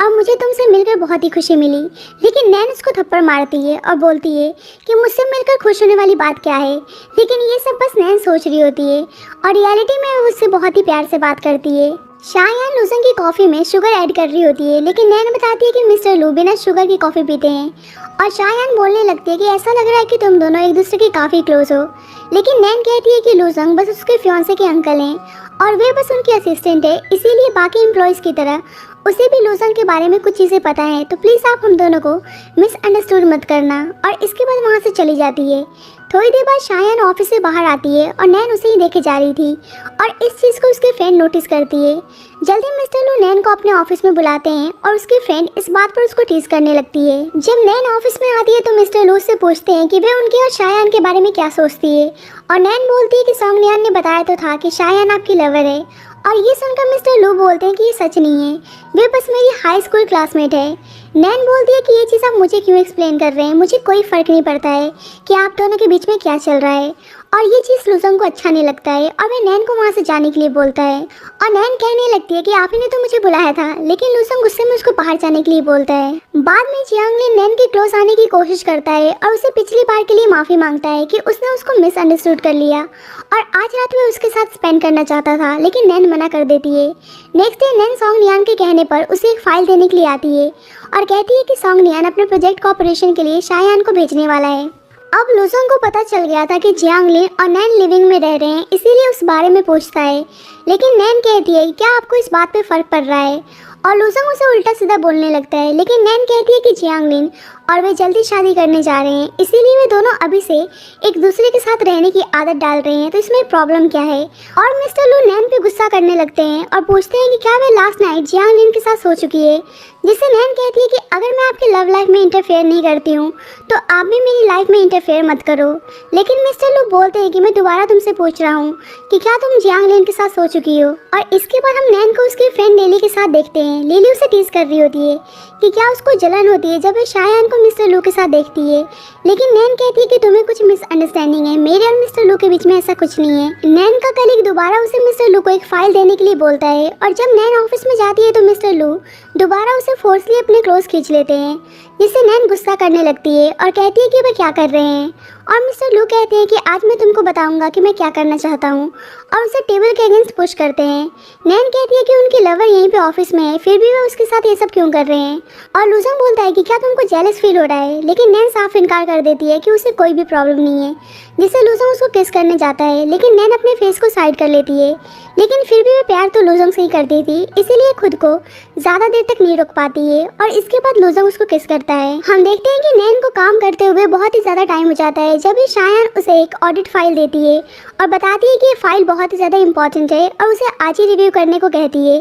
और मुझे तुमसे मिलकर बहुत ही खुशी मिली, लेकिन नैन उसको थप्पड़ मारती है और बोलती है कि मुझसे मिलकर खुश होने वाली बात क्या है। लेकिन ये सब बस नैन सोच रही होती है और रियलिटी में वो उससे बहुत ही प्यार से बात करती है। शायान लुजोंग की कॉफ़ी में शुगर ऐड कर रही होती है, लेकिन नैन बताती है कि मिस्टर लू बिना शुगर की कॉफ़ी पीते हैं और शायान बोलने लगती है कि ऐसा लग रहा है कि तुम दोनों एक दूसरे के काफ़ी क्लोज हो। लेकिन नैन कहती है कि लुजोंग बस उसके फियांसे के अंकल हैं और वे बस उनकी असिस्टेंट है, इसीलिए बाकी एम्प्लॉयज़ की तरह उसे भी लुजोंग के बारे में कुछ चीज़ें पता है, तो प्लीज़ आप हम दोनों को मिसअंडरस्टूड मत करना। और इसके बाद वहाँ से चली जाती है। थोड़ी देर बाद शायान ऑफिस से बाहर आती है और नैन उसे ही देखे जा रही थी और इस चीज़ को उसके फ्रेंड नोटिस करती है। जल्दी मिस्टर लू नैन को अपने ऑफिस में बुलाते हैं और उसकी फ्रेंड इस बात पर उसको टीज करने लगती है। जब नैन ऑफिस में आती है तो मिस्टर लू से पूछते हैं कि वे उनके और शायान के बारे में क्या सोचती है और नैन बोलती है कि सॉन्ग नियन ने बताया तो था कि शायान आपकी लवर है। और ये सुनकर मिस्टर लू बोलते हैं कि ये सच नहीं है, वे बस मेरी हाई स्कूल क्लासमेट है। नैन बोलती है कि ये चीज़ आप मुझे क्यों एक्सप्लेन कर रहे हैं, मुझे कोई फ़र्क नहीं पड़ता है कि आप दोनों के बीच में क्या चल रहा है। और ये चीज़ लुजोंग को अच्छा नहीं लगता है और वह नैन को वहाँ से जाने के लिए बोलता है और नैन कहने लगती है कि आप ही ने तो मुझे बुलाया था, लेकिन लुजोंग गुस्से में उसको बाहर जाने के लिए बोलता है। बाद में जियांगलिन नैन के क्लोज आने की कोशिश करता है और उसे पिछली बार के लिए माफ़ी मांगता है कि उसने उसको मिसअंडरस्टूड कर लिया और आज रात में उसके साथ स्पेंड करना चाहता था, लेकिन नैन मना कर देती है। नेक्स्ट डे नैन सॉन्ग नियन के कहने पर उसे एक फ़ाइल देने के लिए आती है और कहती है कि सॉन्ग नियन अपने प्रोजेक्ट कॉपरेशन के लिए शायान को भेजने वाला है। अब लुजोंग को पता चल गया था कि जियांगलिन और नैन लिविंग में रह रहे हैं, इसीलिए उस बारे में पूछता है, लेकिन नैन कहती है क्या आपको इस बात पे फ़र्क पड़ रहा है और लुजोंग उसे उल्टा सीधा बोलने लगता है। लेकिन नैन कहती है कि जियांगलिन और वे जल्दी शादी करने जा रहे हैं, इसीलिए वे दोनों अभी से एक दूसरे के साथ रहने की आदत डाल रहे हैं, तो इसमें प्रॉब्लम क्या है। और मिस्टर लू नैन पे गुस्सा करने लगते हैं और पूछते हैं कि क्या वे लास्ट नाइट जियांगलिन के साथ सो चुकी है, जिससे नैन कहती है कि अगर मैं आपकी लव लाइफ में इंटरफेयर नहीं करती हूँ तो आप भी मेरी लाइफ में इंटरफेयर मत करो। लेकिन मिस्टर लू बोलते हैं कि मैं दोबारा तुमसे पूछ रहा हूँ कि क्या तुम जियांगलिन के साथ सो चुकी हो। और इसके बाद हम नैन को उसकी फ्रेंड लिली के साथ देखते हैं। लिली उसे टीज कर रही होती है कि क्या उसको जलन होती है जब वे शायान को मिस्टर लू के साथ देखती है, लेकिन नैन कहती है कि तुम्हें कुछ मिसअंडरस्टैंडिंग है, मेरे और मिस्टर लू के बीच में ऐसा कुछ नहीं है। नैन का कलीग दोबारा उसे मिस्टर लू को एक फाइल देने के लिए बोलता है और जब नैन ऑफिस में जाती है तो मिस्टर लू दोबारा उसे फोर्सली अपने क्लोज खींच लेते हैं, जिससे नैन गुस्सा करने लगती है और कहती है कि वे क्या कर रहे हैं। और मिस्टर लू कहते हैं कि आज मैं तुमको बताऊंगा कि मैं क्या करना चाहता हूँ और उसे टेबल के अगेंस्ट पुश करते हैं। नैन कहती है कि उनकी लवर यहीं पे ऑफिस में है, फिर भी वह उसके साथ ये सब क्यों कर रहे हैं। और लूजंग बोलता है कि क्या तुमको जेलस फील हो रहा है, लेकिन नैन साफ इनकार कर देती है कि उसे कोई भी प्रॉब्लम नहीं है, जिससे लूजंग उसको किस करने जाता है। लेकिन नैन अपने फेस को साइड कर लेती है, लेकिन फिर भी वह प्यार तो लूजंग से ही करती थी, इसीलिए खुद को ज़्यादा देर तक नहीं रोक पाती है। और इसके बाद लूजंग उसको किस करता है। हम देखते हैं कि नैन को काम करते हुए बहुत ही ज़्यादा टाइम हो जाता है, जब भी शायान उसे एक ऑडिट फाइल देती है और बताती है कि ये फाइल बहुत ही ज़्यादा इंपॉर्टेंट है और उसे आज ही रिव्यू करने को कहती है।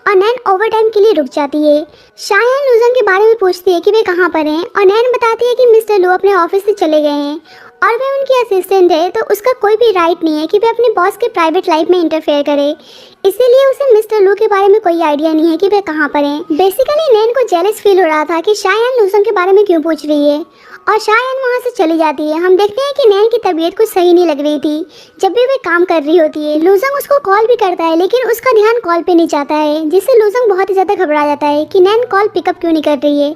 और नैन ओवर टाइम के लिए रुक जाती है। शायान लूजंग के बारे में पूछती है कि वे कहाँ पर हैं, और नैन बताती है कि मिस्टर लू अपने ऑफिस से चले गए हैं और वह उनकी असिस्टेंट है, तो उसका कोई भी राइट नहीं है कि वह अपने बॉस के प्राइवेट लाइफ में इंटरफेयर करे, इसीलिए उसे मिस्टर लू के बारे में कोई आइडिया नहीं है कि वह कहाँ पर हैं। बेसिकली नैन को जेलस फील हो रहा था कि शायान लूजंग के बारे में क्यों पूछ रही है, और शायान वहाँ से चली जाती है। हम देखते हैं कि नैन की तबीयत कुछ सही नहीं लग रही थी जब भी वे काम कर रही होती है। लूजंग उसको कॉल भी करता है, लेकिन उसका ध्यान कॉल पे नहीं जाता है, जिससे लूजंग बहुत ही ज़्यादा घबरा जाता है कि नैन कॉल पिकअप क्यों नहीं कर रही है।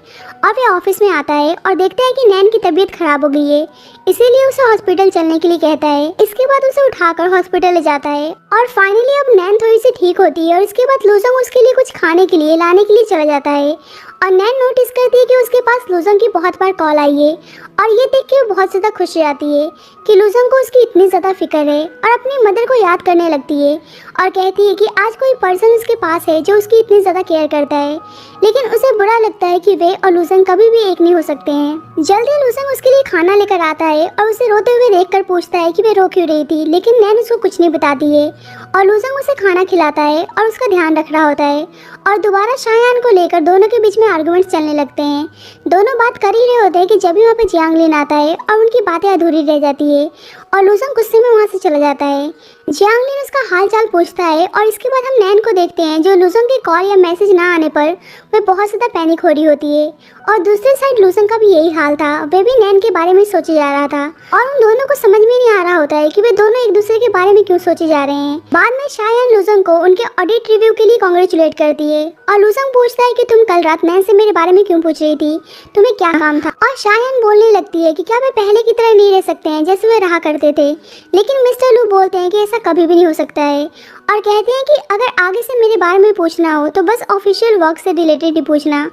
और वे ऑफिस में आता है और देखता है कि नैन की तबीयत खराब हो गई है, इसीलिए उसे हॉस्पिटल चलने के लिए कहता है। इसके बाद उसे उठाकर हॉस्पिटल ले जाता है और फाइनली अब नैन थोड़ी सी ठीक होती है। और इसके बाद लूजंग उसके लिए कुछ खाने के लिए लाने के लिए चला जाता है, और नैन नोटिस करती है कि उसके पास लूजंग की बहुत बार कॉल आई है, और ये देख के वो बहुत ज़्यादा खुश हो जाती है कि लूजंग को उसकी इतनी ज़्यादा फिक्र है, और अपनी मदर को याद करने लगती है और कहती है कि आज कोई पर्सन उसके पास है जो उसकी इतनी ज़्यादा केयर करता है। लेकिन उसे बुरा लगता है कि वे और लूजंग कभी भी एक नहीं हो सकते हैं। जल्दी लूजंग उसके लिए खाना लेकर आता है और उसे रोते हुए देखकर पूछता है कि वे रो क्यों रही थी, लेकिन नैन उसको कुछ नहीं बताती है, और लूजंग उसे खाना खिलाता है और उसका ध्यान रख रहा होता है। और दोबारा शायान को लेकर दोनों के बीच में आर्गुमेंट्स चलने लगते हैं। दोनों बात कर ही रहे होते हैं कि जब भी वहाँ पे जियांगलिन आता है और उनकी बातें अधूरी रह जाती है, और लूजंग गुस्से में वहाँ से चला जाता है। जियांगलिन उसका हाल चाल पूछता है, और इसके बाद हम नैन को देखते हैं जो लूजंग के कॉल या मैसेज ना आने पर वह बहुत ज़्यादा पैनिक हो रही होती है। और दूसरी साइड लूजंग का भी यही हाल था, वह भी नैन के बारे में सोचे जा रहा था, और उन दोनों को समझ में नहीं आ रहा होता है कि वे दोनों एक दूसरे के बारे में क्यों सोचे जा रहे हैं। बाद में शायान लूजंग को उनके ऑडिट रिव्यू के लिए कांग्रेचुलेट करती है, और लूजंग पूछता है कि तुम कल रात नैन से मेरे बारे में क्यों पूछ रही थी, तुम्हें क्या काम था। और शायान बोलने लगती है कि क्या वे पहले की तरह नहीं रह सकते हैं जैसे वे रहा करते थे। लेकिन मिस्टर लू बोलते हैं कि ऐसा कभी भी नहीं हो सकता है, और कहते हैं कि अगर आगे से मेरे बारे में पूछना हो तो बस ऑफिशियल वर्क से रिलेटेड ही पूछना।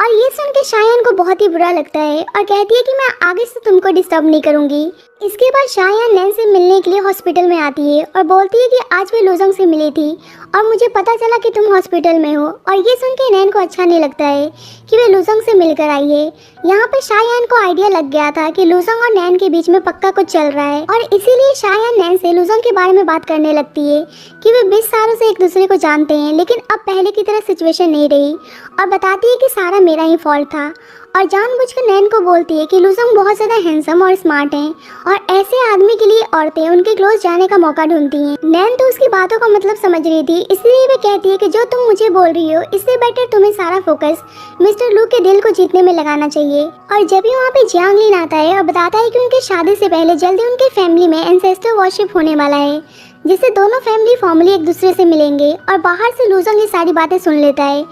और ये सुन के शायान को बहुत ही बुरा लगता है और कहती है कि मैं आगे से तुमको डिस्टर्ब नहीं करूँगी। इसके बाद शायान नैन से मिलने के लिए हॉस्पिटल में आती है और बोलती है कि आज वे लूजंग से मिली थी और मुझे पता चला कि तुम हॉस्पिटल में हो। और ये सुन के नैन को अच्छा नहीं लगता है कि वे लूजंग से मिलकर आई है। यहाँ पर शायान को आइडिया लग गया था कि लूजंग और नैन के बीच में पक्का कुछ चल रहा है, और इसीलिए शायान नैन से लूजंग के बारे में बात करने लगती है कि वे 20 सालों से एक दूसरे को जानते हैं, लेकिन अब पहले की तरह सिचुएशन नहीं रही, और बताती है कि सारा मेरा ही फॉल्ट था। और जानबूझकर नैन को बोलती है कि लूजंग बहुत ज़्यादा हैंडसम और स्मार्ट हैं, और ऐसे आदमी के लिए औरतें उनके क्लोज जाने का मौका ढूंढती हैं। नैन तो उसकी बातों का मतलब समझ रही थी, इसलिए वे कहती है कि जो तुम मुझे बोल रही हो इससे बेटर तुम्हें सारा फोकस मिस्टर लू के दिल को जीतने में लगाना चाहिए। और जब भी वहाँ पे जियांगलिन आता है और बताता है कि उनके शादी से पहले जल्दी उनके फैमिली में एंसेस्टर वर्शिप होने वाला है, जिससे दोनों फैमिली फॉर्मली एक दूसरे से मिलेंगे, और बाहर से लूजंग ये सारी बातें सुन लेता है,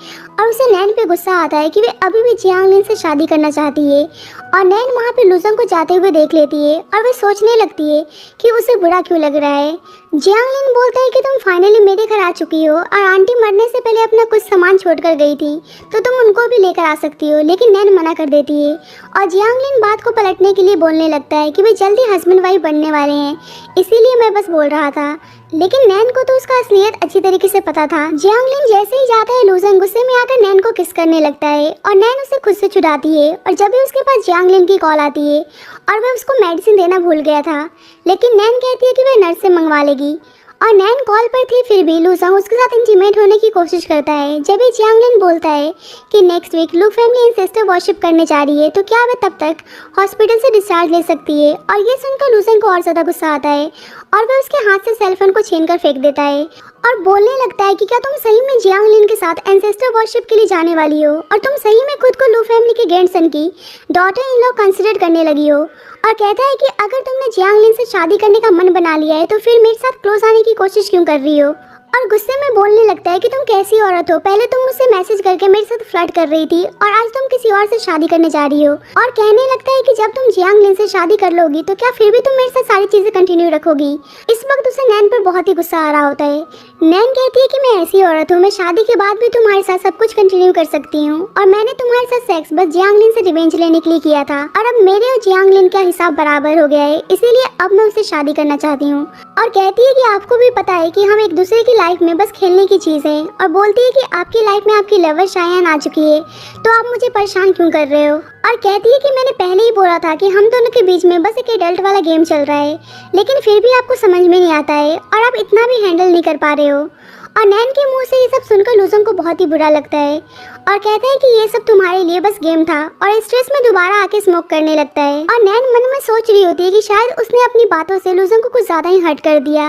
और उसे नैन पे गुस्सा आता है कि वे अभी भी जियांगलिन से शादी करना चाहती है। और नैन वहाँ पे लूजंग को जाते हुए देख लेती है और वे सोचने लगती है कि उसे बुरा क्यों लग रहा है। जियांगलिन बोलता है कि तुम फाइनली मेरे घर आ चुकी हो, और आंटी मरने से पहले अपना कुछ सामान छोड़कर गई थी, तो तुम उनको भी लेकर आ सकती हो। लेकिन नैन मना कर देती है, और जियांगलिन बात को पलटने के लिए बोलने लगता है कि वे जल्दी हस्बैंड वाइफ बनने वाले हैं, इसीलिए मैं बस बोल रहा था। लेकिन नैन को तो उसका असलियत अच्छी तरीके से पता था। जियांगलिन जैसे ही जाता है, लूजंग गुस्से में आकर नैन को किस करने लगता है, और नैन उसे खुद से छुड़ाती है। और जब भी उसके पास जियांगलिन की कॉल आती है, और वह उसको मेडिसिन देना भूल गया था, लेकिन नैन कहती है कि वह नर्स से मंगवा लेगी। और नैन कॉल पर थी, फिर भी लूजंग उसके साथ इंटीमेट होने की कोशिश करता है। जब भी जियांगलिन बोलता है कि नेक्स्ट वीक लू फैमिली एंसेस्टर वर्शिप करने जा रही है, तो क्या वह तब तक हॉस्पिटल से डिस्चार्ज ले सकती है। और ये सुनकर लूजंग को और ज़्यादा गुस्सा आता है, और वह उसके हाथ से सेलफोन को छीन कर फेंक देता है, और बोलने लगता है कि क्या तुम सही में जियांगलिन के साथ एंसेस्टर वर्शिप के लिए जाने वाली हो, और तुम सही में खुद को लू फैमिली के ग्रैंडसन की डॉटर इन लॉ कंसिडर करने लगी हो। और कहता है कि अगर तुमने जियांगलिन से शादी करने का मन बना लिया है, तो फिर मेरे साथ क्लोज आने की कोशिश क्यों कर रही हो। और गुस्से में बोलने लगता है कि तुम कैसी औरत हो, पहले तुम मुझसे मैसेज करके मेरे साथ फ्लर्ट कर रही थी और आज तुम किसी और से शादी करने जा रही हो। और कहने लगता है कि जब तुम जियांग लिन से शादी कर लोगी तो क्या फिर भी तुम मेरे साथ सारी चीजें कंटिन्यू रखोगी। इस वक्त उसे नैन पर बहुत ही गुस्सा आ रहा होता है। नैन कहती है कि मैं ऐसी औरत हूँ, मैं शादी के बाद भी तुम्हारे साथ सब कुछ कंटिन्यू कर सकती हूँ और मैंने तुम्हारे साथ सेक्स बस जियांग लिन से रिवेंज लेने के लिए किया था और अब मेरे और जियांग लिन का हिसाब बराबर हो गया है, इसीलिए अब मैं उससे शादी करना चाहती हूँ। और कहती है कि आपको भी पता है कि हम एक दूसरे की लाइफ में बस खेलने की चीज है। और बोलती है कि आपकी लाइफ में आपकी लवर शायान आ चुकी है, तो आप मुझे परेशान क्यों कर रहे हो। और कहती है कि मैंने पहले ही बोला था कि हम दोनों के बीच में बस एक एडल्ट वाला गेम चल रहा है, लेकिन फिर भी आपको समझ में नहीं आता है और आप इतना भी हैंडल नहीं कर पा रहे हो। और नैन के मुंह से ये सब सुनकर लूजंग को बहुत ही बुरा लगता है और कहता है कि ये सब तुम्हारे लिए बस गेम था और स्ट्रेस में दोबारा आके स्मोक करने लगता है। और नैन मन में सोच रही होती है कि शायद उसने अपनी बातों से लूजंग को कुछ ज्यादा ही हर्ट कर दिया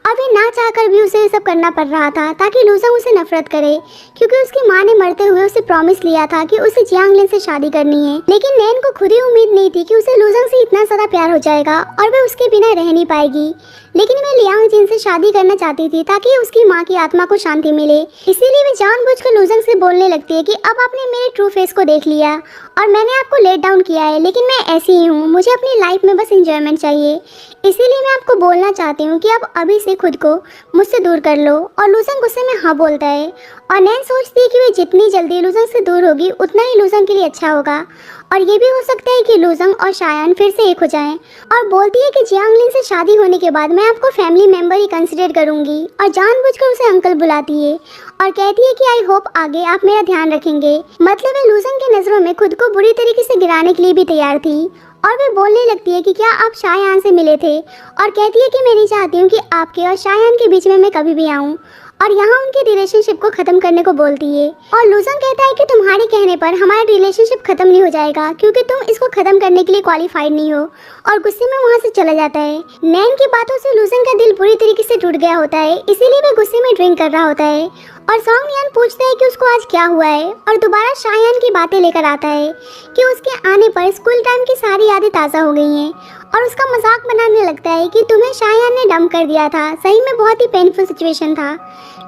और वे ना चाहकर भी उसे ये सब करना पड़ रहा था ताकि लूजंग उसे नफरत करे, क्योंकि उसकी माँ ने मरते हुए उसे प्रॉमिस लिया था कि उसे जियांग लिन से शादी करनी है। लेकिन नैन को खुद ही उम्मीद नहीं थी कि उसे लूजंग से इतना ज्यादा प्यार हो जाएगा और वे उसके बिना रह नहीं पाएगी। लेकिन मैं लियांग जिन से शादी करना चाहती थी ताकि उसकी माँ की आत्मा को शांति मिले, इसीलिए वे जानबूझकर लूजंग से बोलने लगती है कि अब आपने मेरे ट्रू फेस को देख लिया और मैंने आपको लेट डाउन किया है, लेकिन मैं ऐसी ही हूँ, मुझे अपनी लाइफ में बस एंजॉयमेंट चाहिए, इसीलिए मैं आपको बोलना चाहती हूँ कि अब अभी से खुद को मुझसे दूर कर लो। और लूजंग गुस्से में हाँ बोलता है और नैन सोचती है कि वे जितनी जल्दी लूजंग से दूर होगी उतना ही लूजंग के लिए अच्छा होगा और ये भी हो सकता है कि लूजंग और शायान फिर से एक हो जाएं। और बोलती है कि जियांग लिन से शादी होने के बाद मैं आपको फैमिली मेंबर ही कंसिडर करूंगी और जानबूझकर उसे अंकल बुलाती है और कहती है कि आई होप आगे आप मेरा ध्यान रखेंगे। मतलब वे लूजंग की नज़रों में खुद को बुरी तरीके से गिराने के लिए भी तैयार थी। और वे बोलने लगती है कि क्या आप शायान से मिले थे और कहती है कि मैं नहीं चाहती हूँ कि आपके और शायान के बीच में मैं कभी भी आऊँ और यहाँ उनके रिलेशनशिप को ख़त्म करने को बोलती है। और लूजंग कहता है कि तुम्हारे कहने पर हमारा रिलेशनशिप ख़त्म नहीं हो जाएगा क्योंकि तुम इसको ख़त्म करने के लिए क्वालिफाइड नहीं हो, और गुस्से में वहाँ से चला जाता है। नैन की बातों से लूजंग का दिल बुरी तरीके से टूट गया होता है, इसीलिए वह गुस्से में ड्रिंक कर रहा होता है। और सॉन्ग यान पूछता है कि उसको आज क्या हुआ है और दोबारा शायान की बातें लेकर आता है कि उसके आने पर स्कूल टाइम की सारी यादें ताज़ा हो गई हैं और उसका मजाक बनाने लगता है कि तुम्हें शायान ने डंप कर दिया था, सही में बहुत ही पेनफुल सिचुएशन था।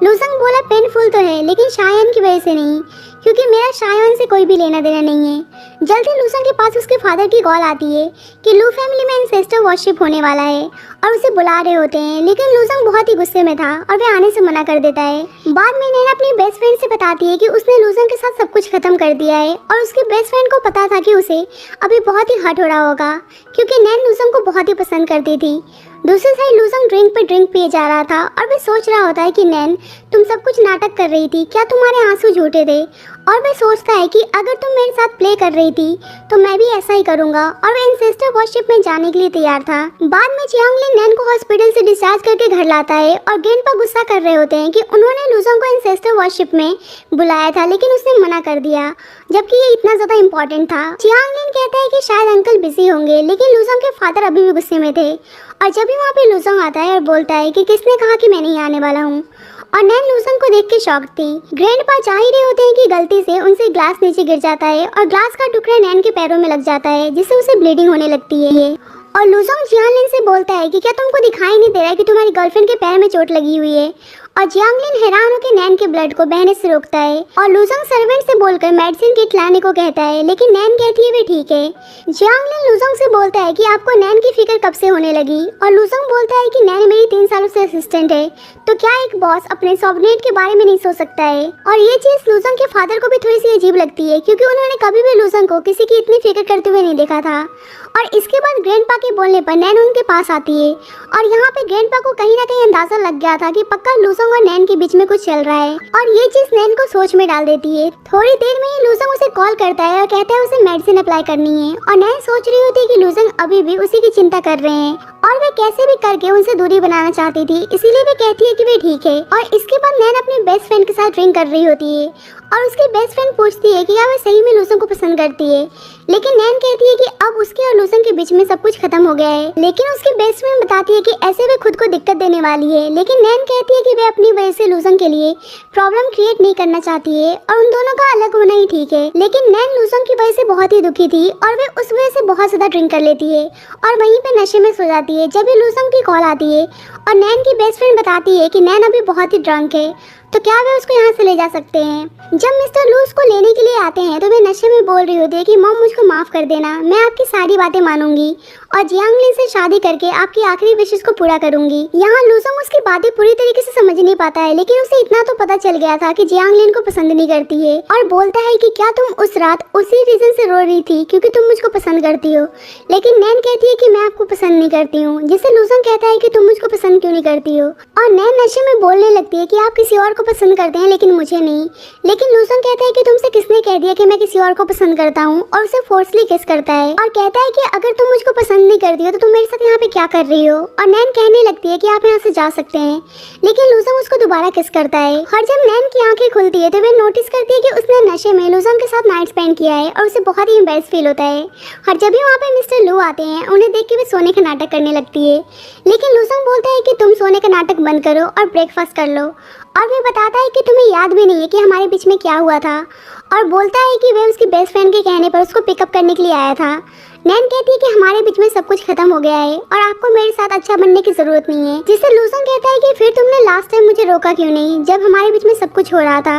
लूजंग बोला पेनफुल तो है लेकिन शायान की वजह से नहीं, क्योंकि मेरा शायान से कोई भी लेना देना नहीं है। जल्दी लूजंग के पास उसके फादर की कॉल आती है कि लू फैमिली में इंसेस्टर वर्शिप होने वाला है और उसे बुला रहे होते हैं, लेकिन लूजंग बहुत ही गुस्से में था और वह आने से मना कर देता है। बाद में नैन अपनी बेस्ट फ्रेंड से बताती है कि उसने लूजंग के साथ सब कुछ खत्म कर दिया है और उसके बेस्ट फ्रेंड को पता था कि उसे अभी बहुत ही हर्ट हो रहा होगा क्योंकि नैन लूजंग को बहुत ही पसंद करती थी। दूसरी साइड लूजंग ड्रिंक पे ड्रिंक पिए जा रहा था और वह सोच रहा होता है कि नैन तुम सब कुछ नाटक कर रही थी, क्या तुम्हारे आंसू झूठे थे। और वह सोचता है कि अगर तुम मेरे साथ प्ले कर रही थी तो मैं भी ऐसा ही करूंगा, और वह इंसेस्टर वर्शिप में जाने के लिए तैयार था। बाद में जियांग लिन नैन को हॉस्पिटल से डिस्चार्ज करके घर लाता है और ग्रैंडपा गुस्सा कर रहे होते हैं कि उन्होंने लूजंग को इंसेस्टर वर्शिप में बुलाया था लेकिन उसने मना कर दिया, जबकि ये इतना ज्यादा इम्पोर्टेंट था। जियांग लिन कहता है कि शायद अंकल बिजी होंगे, लेकिन लूजंग के फादर अभी भी गुस्से में थे। और जब भी वहाँ पे लूजंग आता है और बोलता है कि किसने कहा कि मैं नहीं आने वाला हूँ, और नैन लूजंग को देख के शॉक थी। ग्रैंडपा जा ही रहे होते हैं कि गलती से उनसे ग्लास नीचे गिर जाता है और ग्लास का टुकड़ा नैन के पैरों में लग जाता है, जिससे उसे ब्लीडिंग होने लगती है। और लूजंग जियांग लिन से बोलता है कि क्या तुमको दिखाई नहीं दे रहा है कि तुम्हारी गर्लफ्रेंड के पैर में चोट लगी हुई है। और जियांग लिन हैरान होकर नैन के ब्लड को बहने से रोकता है और लूजंग सर्वेंट से बोलकर मेडिसिन किट लाने को कहता है, लेकिन नैन कहती है वे ठीक है। जियांग लिन लूजंग से बोलता है कि आपको नैन की फिक्र कब से होने लगी, और लूजंग बोलता है कि नैन मेरी 3 सालों से असिस्टेंट है, तो क्या एक बॉस अपने सबऑर्डिनेट के बारे में नहीं सोच सकता है। और ये चीज लूजंग के फादर को भी थोड़ी सी अजीब लगती है क्योंकि उन्होंने कभी भी लूजंग को किसी की इतनी फिक्र करते हुए नहीं देखा था। और इसके बाद ग्रैंडपा के बोलने पर नैन उनके पास आती है और यहाँ पे ग्रैंडपा को कहीं ना कहीं अंदाजा लग गया था कि पक्का लूजंग और नैन के बीच में कुछ चल रहा है, और ये चीज नैन को सोच में डाल देती है। थोड़ी देर में ही लूजंग उसे कॉल करता है और कहता है उसे मेडिसिन अप्लाई करनी है, और नैन सोच रही होती है कि लूजंग अभी भी उसी की चिंता कर रहे हैं और वे कैसे भी करके उनसे दूरी बनाना चाहती थी, इसीलिए वे कहती है कि वे ठीक है। और इसके बाद नैन अपनी बेस्ट फ्रेंड के साथ ड्रिंक कर रही होती है और उसकी बेस्ट फ्रेंड पूछती है कि क्या वह सही में लूजंग को पसंद करती है, लेकिन नैन कहती है कि अब उसके और लूजंग के बीच में सब कुछ खत्म हो गया है। लेकिन उसकी बेस्ट फ्रेंड बताती है कि ऐसे वे खुद को दिक्कत देने वाली है, लेकिन नैन कहती है कि वे अपनी वजह से लूजंग के लिए प्रॉब्लम क्रिएट नहीं करना चाहती है और उन दोनों का अलग होना ही ठीक है। लेकिन नैन लूजंग की वजह से बहुत ही दुखी थी और वे उस वजह से बहुत ज़्यादा ड्रिंक कर लेती है और वहीं पे नशे में सो जाती है। जब भी लूजंग की कॉल आती है और नैन की बेस्ट फ्रेंड बताती है कि नैन अभी बहुत ही ड्रंक है, तो क्या वे उसको यहाँ से ले जा सकते हैं। जब मिस्टर लू उसको लेने के लिए आते हैं तो वे नशे में बोल रही होती है कि मॉम मुझको माफ़ कर देना, मैं आपकी सारी बातें मानूंगी और जियांगलिन से शादी करके आपकी आखिरी विशेष को पूरा करूंगी। यहाँ लूजंग उसकी बातें पूरी तरीके से समझ नहीं पाता है, लेकिन उसे इतना तो पता चल गया था कि जियांगलिन को पसंद नहीं करती है और बोलता है कि क्या तुम उस रात उसी रीजन से रो रही थी क्योंकि तुम मुझको पसंद करती हो। लेकिन नैन कहती है कि मैं आपको पसंद नहीं करती हूँ, जिससे लूजंग कहता है कि तुम मुझको पसंद क्यों नहीं करती हो और नैन नशे में बोलने लगती है कि आप किसी और को पसंद करते हैं लेकिन मुझे नहीं। लेकिन लूजंग कहता है कि तुमसे किसने कह दिया कि मैं किसी और को पसंद करता हूँ और उसे फोर्सली किस करता है और कहता है कि अगर तुम मुझको पसंद नहीं करती हो तो तुम मेरे साथ यहाँ पे क्या कर रही हो। और नैन कहने लगती है कि आप यहाँ से जा सकते हैं, लेकिन लूजंग उसको दोबारा किस करता है। और जब नैन की आंखें खुलती है तो वे नोटिस करती है कि उसने नशे में लूजंग के साथ नाइट स्पेंड किया है और उसे बहुत ही एम्बैरेस फील होता है। और जब भी वहाँ पे मिस्टर लू आते हैं उन्हें देख के वे सोने का नाटक करने लगती है, लेकिन लूजंग बोलता है कि तुम सोने का नाटक बंद करो और ब्रेकफास्ट कर लो। और वे बताता है कि तुम्हें याद भी नहीं है कि हमारे बीच में क्या हुआ था और बोलता है कि वे उसकी बेस्ट फ्रेंड के कहने पर उसको पिकअप करने के लिए आया था। नैन कहती है कि हमारे बीच में सब कुछ खत्म हो गया है और आपको मेरे साथ अच्छा बनने की जरूरत नहीं है, जिससे लूजंग कहता है कि फिर तुमने लास्ट टाइम मुझे रोका क्यों नहीं जब हमारे बीच में सब कुछ हो रहा था।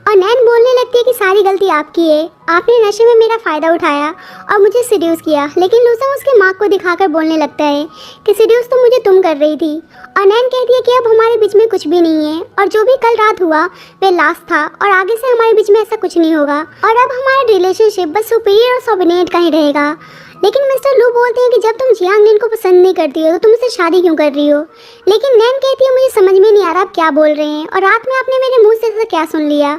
और नैन बोलने लगती है कि सारी गलती आपकी है, आपने नशे में मेरा फ़ायदा उठाया और मुझे सीड्यूस किया। लेकिन लूजंग उसके मार्क को दिखाकर बोलने लगता है कि सीड्यूस तो मुझे तुम कर रही थी। और नैन कहती है कि अब हमारे बीच में कुछ भी नहीं है और जो भी कल रात हुआ वे लास्ट था और आगे से हमारे बीच में ऐसा कुछ नहीं होगा और अब हमारा रिलेशनशिप बस सुपीरियर और सबऑर्डिनेट का ही रहेगा। लेकिन मिस्टर लू बोलते हैं कि जब तुम जियांगलिन को पसंद नहीं करती हो तो तुम उससे शादी क्यों कर रही हो। लेकिन नैन कहती है मुझे समझ में नहीं आ रहा आप क्या बोल रहे हैं और रात में आपने मेरे मुंह से ऐसा क्या सुन लिया।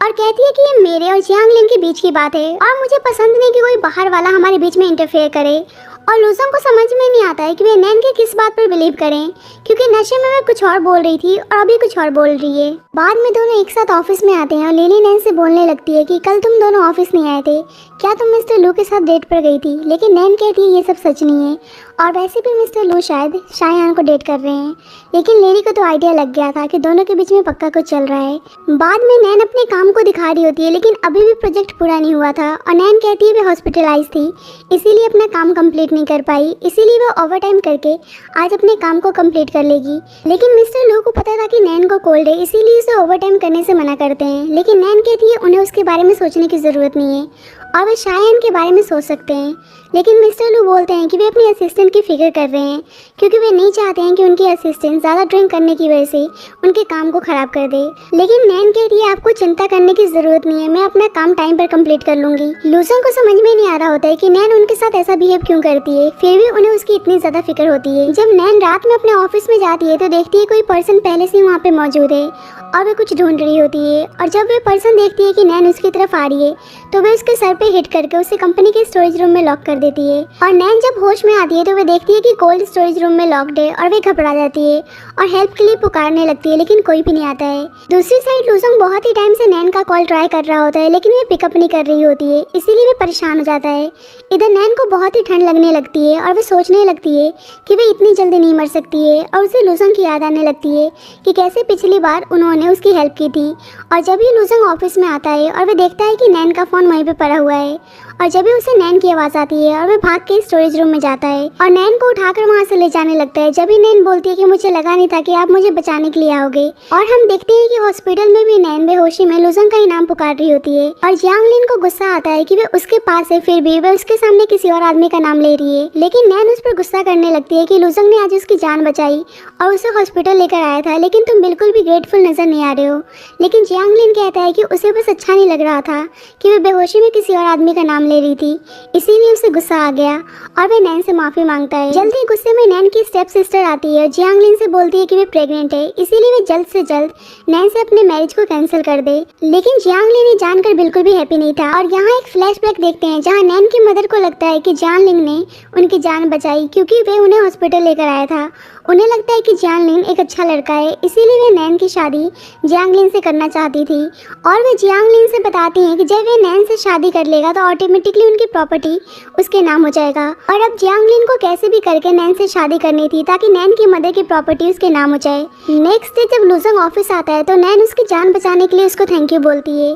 और कहती है कि ये मेरे और जियांगलिन के बीच की बात है और मुझे पसंद नहीं कि कोई बाहर वाला हमारे बीच में इंटरफेयर करे। और लूजंग को समझ में नहीं आता है कि वे नैन के किस बात पर बिलीव करें, क्योंकि नशे में वे कुछ और बोल रही थी और अभी कुछ और बोल रही है। बाद में दोनों एक साथ ऑफिस में आते हैं और लिली नैन से बोलने लगती है कि कल तुम दोनों ऑफिस नहीं आए थे, क्या तुम मिस्टर लू के साथ डेट पर गई थी। लेकिन नैन कहती है ये सब सच नहीं है और वैसे भी मिस्टर लू शायद शायान को डेट कर रहे हैं। लेकिन लिली को तो आइडिया लग गया था कि दोनों के बीच में पक्का कुछ चल रहा है। बाद में नैन अपने काम को दिखा रही होती है, लेकिन अभी भी प्रोजेक्ट पूरा नहीं हुआ था और नैन कहती है वे हॉस्पिटलाइज थी इसीलिए अपना काम कंप्लीट नहीं कर पाई, इसीलिए वो ओवर टाइम करके आज अपने काम को कंप्लीट कर लेगी। लेकिन मिस्टर लू को पता था कि नैन को कोल्ड है, इसीलिए उसे ओवर टाइम करने से मना करते हैं। लेकिन नैन कहती है उन्हें उसके बारे में सोचने की ज़रूरत नहीं है और वे शायन के बारे में सोच सकते हैं। लेकिन मिस्टर लू बोलते हैं कि वे अपने असिस्टेंट की फिक्र कर रहे हैं क्योंकि वे नहीं चाहते हैं कि उनकी असिस्टेंट ज़्यादा ड्रिंक करने की वजह से उनके काम को ख़राब कर दे। लेकिन नैन कहती है आपको चिंता करने की ज़रूरत नहीं है, मैं अपना काम टाइम पर कंप्लीट कर लूँगी। लूजंग को समझ में नहीं आ रहा होता है कि नैन उनके साथ ऐसा बिहेव क्यों करती है, फिर भी उन्हें उसकी इतनी ज़्यादा फिक्र होती है। जब नैन रात में अपने ऑफिस में जाती है तो देखती है कोई पर्सन पहले से वहाँ पे मौजूद है और वे कुछ ढूंढ रही होती है। और जब वे पर्सन देखती है कि नैन उसकी तरफ आ रही है तो वे उसके सर पे हिट करके उसे कंपनी के स्टोरेज रूम में लॉक कर देती है। और नैन जब होश में आती है तो वे देखती है कि कोल्ड स्टोरेज रूम में लॉक्ड है और वे घबरा जाती है और हेल्प के लिए पुकारने लगती है, लेकिन कोई भी नहीं आता है। दूसरी साइड लूजंग बहुत ही टाइम से नैन का कॉल ट्राई कर रहा होता है, लेकिन वे पिकअप नहीं कर रही होती है, इसीलिए वे परेशान हो जाता है। इधर नैन को बहुत ही ठंड लगने लगती है और वे सोचने लगती है कि वे इतनी जल्दी नहीं मर सकती है और उसे लूजंग की याद आने लगती है कि कैसे पिछली बार उन्होंने उसकी हेल्प की थी। और जब ही लूजंग ऑफिस में आता है और वे देखता है कि नैन का फ़ोन वहीं पे पड़ा हुआ है और जब भी उसे नैन की आवाज़ आती है और वे भाग के स्टोरेज रूम में जाता है और नैन को उठाकर वहाँ से ले जाने लगता है। जब भी नैन बोलती है कि मुझे लगा नहीं था कि आप मुझे बचाने के लिए आओगे। और हम देखते हैं कि हॉस्पिटल में भी नैन बेहोशी में लूजंग का ही नाम पुकार रही होती है और जियांगलिन को गुस्सा आता है कि वे उसके पास है, फिर भी वे उसके सामने किसी और आदमी का नाम ले रही है। लेकिन नैन उस पर गुस्सा करने लगती है कि लूजंग ने आज उसकी जान बचाई और उसे हॉस्पिटल लेकर आया था, लेकिन तुम बिल्कुल भी ग्रेटफुल नजर नहीं आ रहे हो। लेकिन जियांगलिन कहता है कि उसे बस अच्छा नहीं लग रहा था कि वे बेहोशी में किसी और आदमी का नाम ले रही थी, इसीलिए उसे गुस्सा आ गया और वे नैन से माफी मांगता है। जल्दी गुस्से में नैन की स्टेप सिस्टर आती है और जियांगलिन से बोलती है कि वे प्रेग्नेंट है, इसीलिए वे जल्द से जल्द नैन से अपने मैरिज को कैंसिल कर दे। लेकिन जियांगलिन ये जानकर बिल्कुल भी हैप्पी नहीं था। और यहाँ एक फ्लैशबैक देखते हैं जहाँ नैन की मदर को लगता है कि जियांगलिन ने उनकी जान बचाई क्योंकि वे उन्हें हॉस्पिटल लेकर आया था। उन्हें लगता है कि जियांगलिन एक अच्छा लड़का है, इसीलिए वे नैन की शादी जियांगलिन से करना चाहती थी। और वे जियांगलिन से बताती हैं कि जब वे नैन से शादी कर लेगा तो ऑटोमेटिक ऑटोमेटिकली उनकी प्रॉपर्टी उसके नाम हो जाएगा। और अब जियांगलिन को कैसे भी करके नैन से शादी करनी थी ताकि नैन की मदर की प्रॉपर्टी उसके नाम हो जाए। नेक्स्ट डे जब लूजंग ऑफिस आता है तो नैन उसकी जान बचाने के लिए उसको थैंक यू बोलती है।